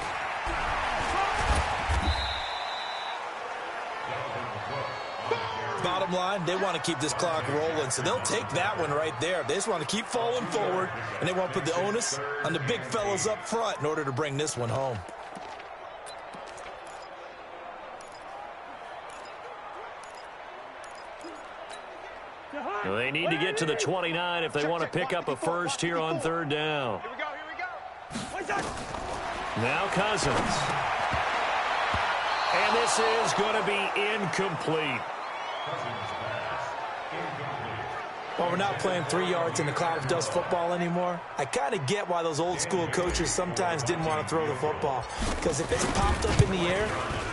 Bottom line, they want to keep this clock rolling, so they'll take that one right there. They just want to keep falling forward, and they want to put the onus on the big fellas up front in order to bring this one home. Well, they need to get to the 29 if they want to pick up a first here on third down. Here we go. Now Cousins. And this is going to be incomplete. Well, we're not playing 3 yards in the cloud of dust football anymore. I kind of get why those old school coaches sometimes didn't want to throw the football. Because if it's popped up in the air,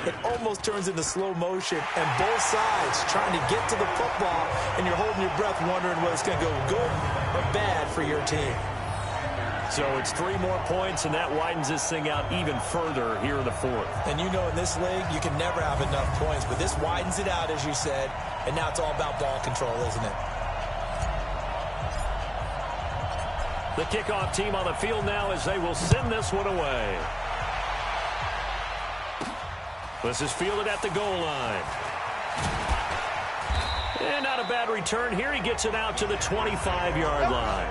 it almost turns into slow motion. And both sides trying to get to the football, and you're holding your breath wondering whether it's going to go good or bad for your team. So it's 3 more points, and that widens this thing out even further here in the fourth. And you know in this league, you can never have enough points. But this widens it out, as you said. And now it's all about ball control, isn't it? The kickoff team on the field now as they will send this one away. This is fielded at the goal line. And not a bad return here. He gets it out to the 25-yard line.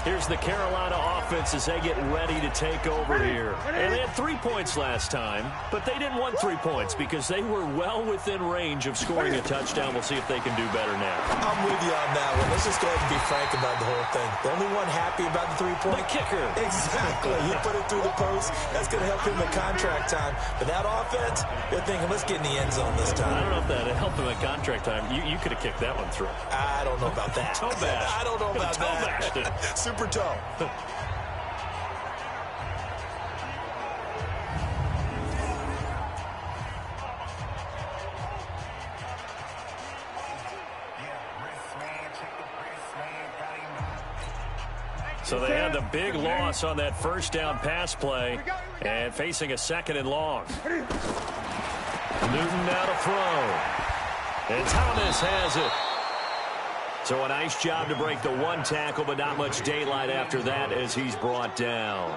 Here's the Carolina offense as they get ready to take over here. And they had 3 points last time, but they didn't want 3 points because they were well within range of scoring a touchdown. We'll see if they can do better now. I'm with you on that one. Let's just go ahead and be frank about the whole thing. The only one happy about the 3-point? The kicker. Exactly. He put it through the post. That's going to help him in contract time. But that offense, they're thinking, let's get in the end zone this time. I don't know if that helped him at contract time. You could have kicked that one through. I don't know about that. Toe bash. I don't know about Toe that. bashed it. Super toe. So they had the big loss on that first down pass play and facing a 2nd and long. Newton now to throw. And Thomas has it. So a nice job to break the 1 tackle, but not much daylight after that as he's brought down.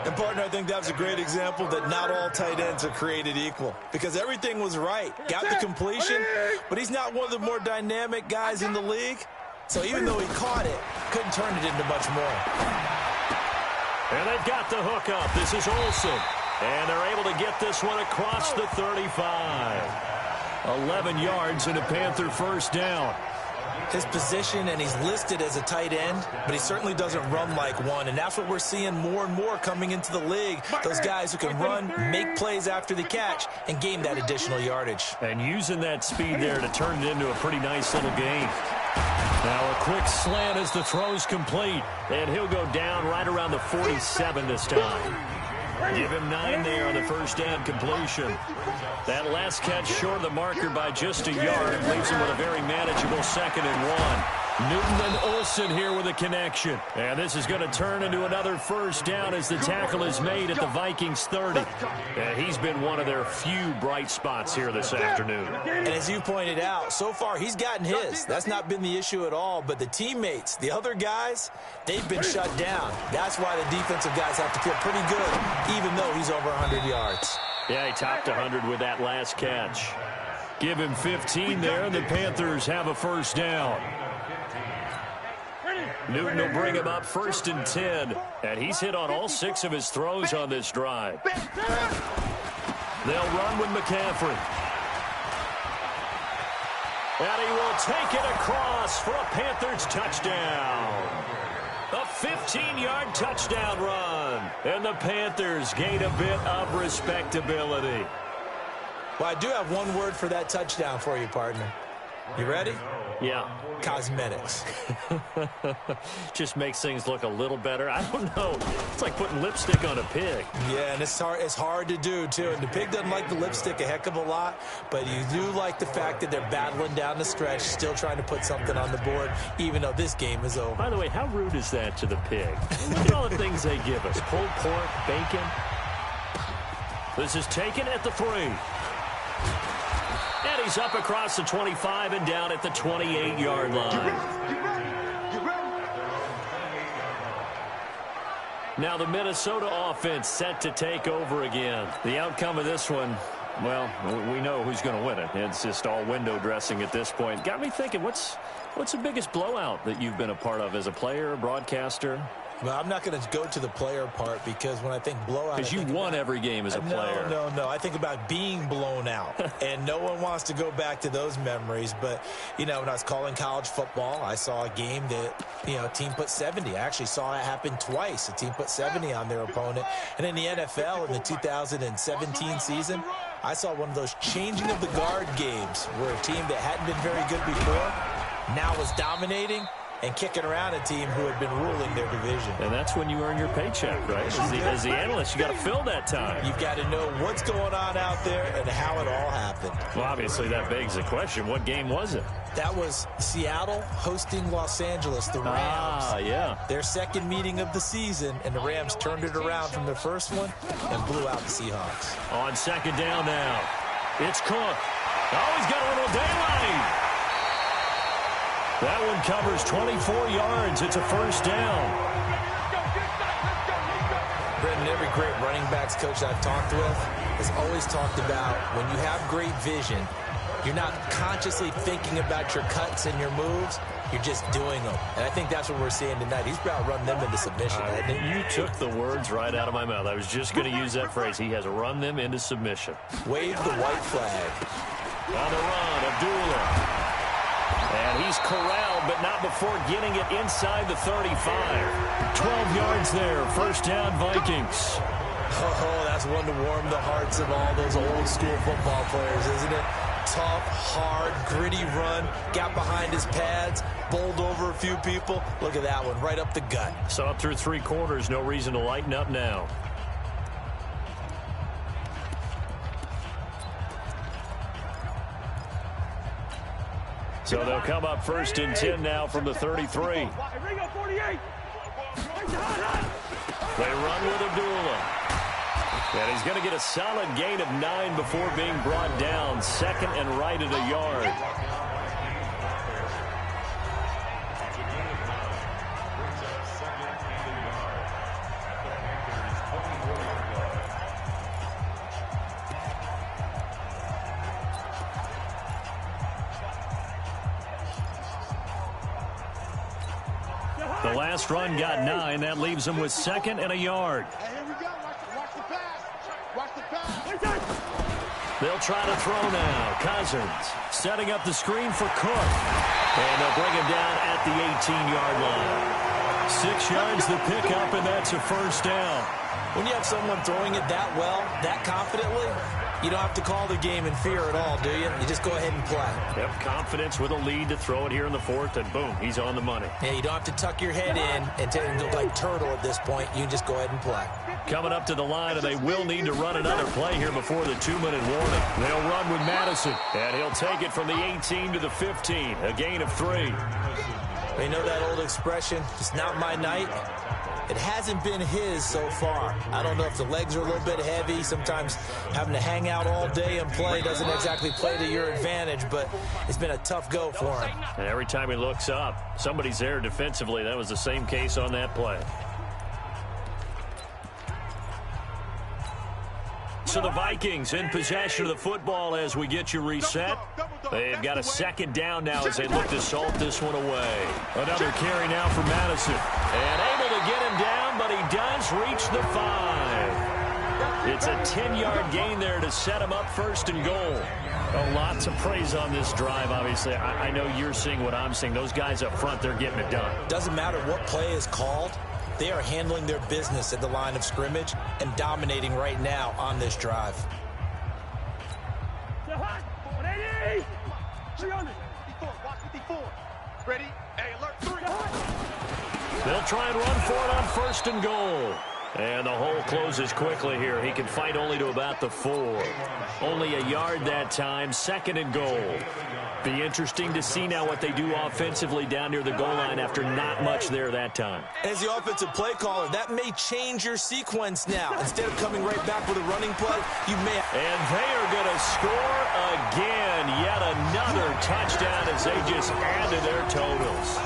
And, partner, I think that was a great example that not all tight ends are created equal because everything was right. Got the completion, but he's not one of the more dynamic guys in the league. So even though he caught it, couldn't turn it into much more. And they've got the hook up. This is Olsen. And they're able to get this one across the 35. 11 yards and a Panther first down. His position, and he's listed as a tight end, but he certainly doesn't run like one, and that's what we're seeing more and more coming into the league. Those guys who can run, make plays after the catch, and gain that additional yardage. And using that speed there to turn it into a pretty nice little game. Now a quick slant as the throw's complete, and he'll go down right around the 47 this time. Give him 9 there on the first down completion. That last catch short of the marker by just a yard leaves him with a very manageable 2nd and 1. Newton and Olsen here with a connection. And this is going to turn into another first down as the tackle is made at the Vikings 30. And he's been one of their few bright spots here this afternoon. And as you pointed out, so far he's gotten his. That's not been the issue at all. But the teammates, the other guys, they've been shut down. That's why the defensive guys have to feel pretty good, even though he's over 100 yards. Yeah, he topped 100 with that last catch. Give him 15 there, and the Panthers have a first down. Newton will bring him up 1st and 10, and he's hit on all 6 of his throws on this drive. They'll run with McCaffrey. And he will take it across for a Panthers touchdown. A 15-yard touchdown run, and the Panthers gain a bit of respectability. Well, I do have one word for that touchdown for you, partner. You ready? Yeah. Cosmetics. Just makes things look a little better. I don't know. It's like putting lipstick on a pig. Yeah, and it's hard to do, too. And the pig doesn't like the lipstick a heck of a lot, but you do like the fact that they're battling down the stretch, still trying to put something on the board, even though this game is over. By the way, how rude is that to the pig? Look at all the things they give us. Pulled pork, bacon. This is taken at the 3. And he's up across the 25 and down at the 28-yard line. Now the Minnesota offense set to take over again. The outcome of this one, well, we know who's going to win it. It's just all window dressing at this point. Got me thinking, what's the biggest blowout that you've been a part of as a player, broadcaster? Well, I'm not going to go to the player part because when I think blowout... Because you won every game as a player. No. I think about being blown out, and no one wants to go back to those memories. But, you know, when I was calling college football, I saw a game that, you know, a team put 70. I actually saw it happen twice. A team put 70 on their opponent. And in the NFL, in the 2017 season, I saw one of those changing of the guard games where a team that hadn't been very good before now was dominating and kicking around a team who had been ruling their division. And that's when you earn your paycheck, right? As the analyst, you got to fill that time. You've got to know what's going on out there and how it all happened. Well, obviously, that begs the question, what game was it? That was Seattle hosting Los Angeles, the Rams. Yeah. Their second meeting of the season, and the Rams turned it around from their first one and blew out the Seahawks. On second down now, it's Cook. Oh, he's got a little daylight. That one covers 24 yards. It's a first down. Brendan, every great running backs coach I've talked with has always talked about when you have great vision, you're not consciously thinking about your cuts and your moves. You're just doing them. And I think that's what we're seeing tonight. He's about to run them into submission, hasn't he? You took the words right out of my mouth. I was just going to use that phrase. He has run them into submission. Wave the white flag. On the run, Abdullah. And he's corralled, but not before getting it inside the 35. 12 yards there. First down, Vikings. Oh, that's one to warm the hearts of all those old school football players, isn't it? Tough, hard, gritty run. Got behind his pads, bowled over a few people. Look at that one, right up the gut. Saw it through 3 quarters. No reason to lighten up now. So they'll come up first and 10 now from the 33. They run with Abdullah. And he's going to get a solid gain of 9 before being brought down. Second and right at a yard. The last run got 9. That leaves him with second and a yard. Hey, here we go. Watch the pass. Watch the pass. They'll try to throw now. Cousins setting up the screen for Cook. And they'll bring him down at the 18-yard line. 6 yards the pickup, and that's a first down. When you have someone throwing it that well, that confidently, you don't have to call the game in fear at all, do you? You just go ahead and play. Yep, confidence with a lead to throw it here in the 4th, and boom, he's on the money. Yeah, you don't have to tuck your head in and look like turtle at this point. You can just go ahead and play. Coming up to the line, and they will need to run another play here before the 2-minute warning. They'll run with Madison, and he'll take it from the 18 to the 15, a gain of 3. You know that old expression, it's not my night? It hasn't been his so far. I don't know if the legs are a little bit heavy. Sometimes having to hang out all day and play doesn't exactly play to your advantage, but it's been a tough go for him. And every time he looks up, somebody's there defensively. That was the same case on that play. So the Vikings in possession of the football as we get you reset. They've got a second down now as they look to salt this one away. Another carry now for Madison. And able to get him down, but he does reach the 5. It's a 10-yard gain there to set him up first and goal. A lot to praise on this drive, obviously. I know you're seeing what I'm seeing. Those guys up front, they're getting it done. Doesn't matter what play is called. They are handling their business at the line of scrimmage and dominating right now on this drive. Ready? Hey, alert 3. They'll try and run for it on first and goal. And the hole closes quickly here. He can fight only to about the 4. Only a yard that time, second and goal. Be interesting to see now what they do offensively down near the goal line after not much there that time. As the offensive play caller, that may change your sequence now. Instead of coming right back with a running play, you may... And they are going to score again. Yet another touchdown as they just add to their totals.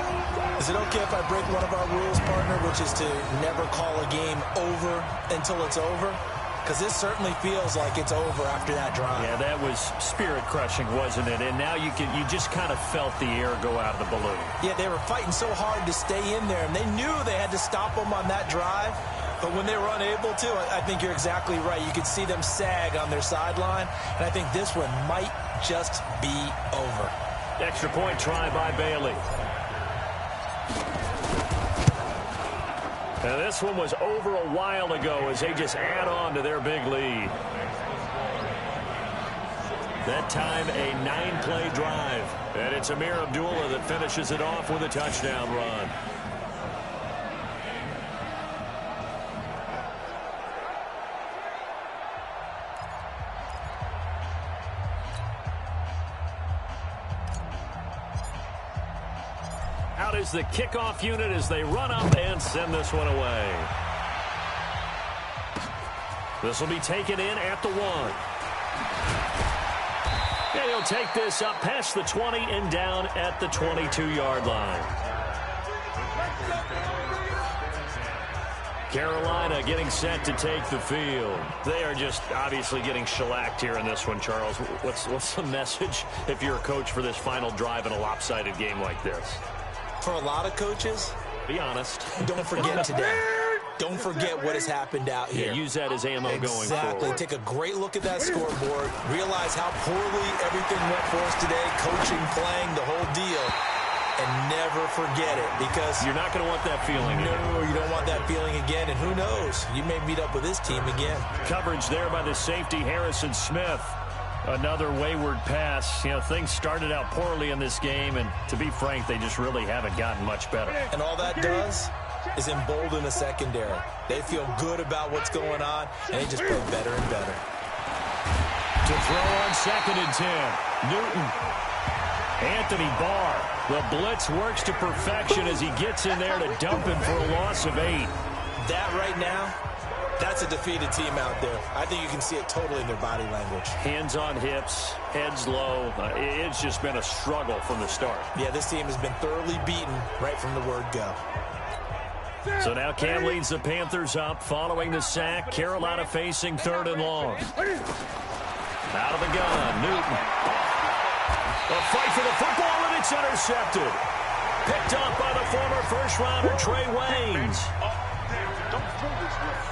Is it okay if I break one of our rules, partner, which is to never call a game over until it's over? because this certainly feels like it's over after that drive. Yeah, that was spirit-crushing, wasn't it? And now you just kind of felt the air go out of the balloon. Yeah, they were fighting so hard to stay in there, and they knew they had to stop them on that drive. But when they were unable to, I think you're exactly right. You could see them sag on their sideline, and I think this one might just be over. Extra point try by Bailey. And this one was over a while ago as they just add on to their big lead. That time, a 9-play drive. And it's Amir Abdullah that finishes it off with a touchdown run. Out is the kickoff unit as they run up and send this one away. This will be taken in at the 1. And he'll take this up past the 20 and down at the 22-yard line. Carolina getting set to take the field. They are just obviously getting shellacked here in this one, Charles. What's the message if you're a coach for this final drive in a lopsided game like this? For a lot of coaches, be honest. Don't forget today. Don't forget what has happened out here. Yeah, use that as ammo going forward. Exactly. Take a great look at that scoreboard. Realize how poorly everything went for us today. Coaching, playing, the whole deal. And never forget it, because you're not going to want that feeling again. No, you don't want that feeling again. And who knows? You may meet up with this team again. Coverage there by the safety, Harrison Smith. Another wayward pass. You know, things started out poorly in this game, and to be frank, they just really haven't gotten much better. And all that does is embolden a secondary. They feel good about what's going on, and they just play better and better. To throw on 2nd and 10. Newton. Anthony Barr. The blitz works to perfection as he gets in there to dump him for a loss of 8. That right now, that's a defeated team out there. I think you can see it totally in their body language. Hands on hips, heads low. It's just been a struggle from the start. Yeah, this team has been thoroughly beaten right from the word go. So now Cam leads the Panthers up following the sack. Carolina facing 3rd and long. Out of the gun, Newton. A fight for the football, and it's intercepted. Picked up by the former first-rounder Trey Waynes. Don't throw this way.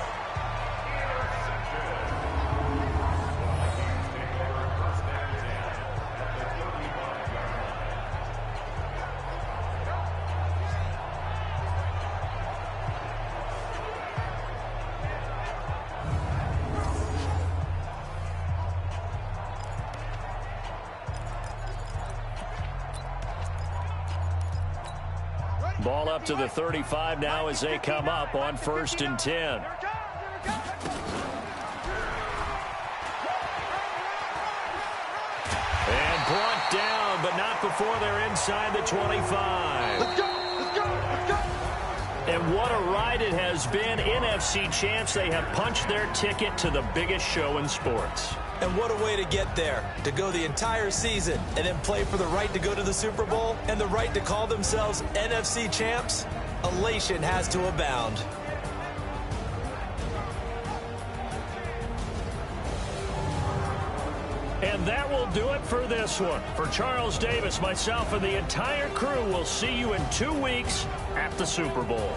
Ball up to the 35 now as they come up on 1st and 10. And brought down, but not before they're inside the 25. Let's go, let's go, let's go. And what a ride it has been. NFC champs, they have punched their ticket to the biggest show in sports. And what a way to get there, to go the entire season and then play for the right to go to the Super Bowl and the right to call themselves NFC champs. Elation has to abound. And that will do it for this one. For Charles Davis, myself, and the entire crew, we'll see you in 2 weeks at the Super Bowl.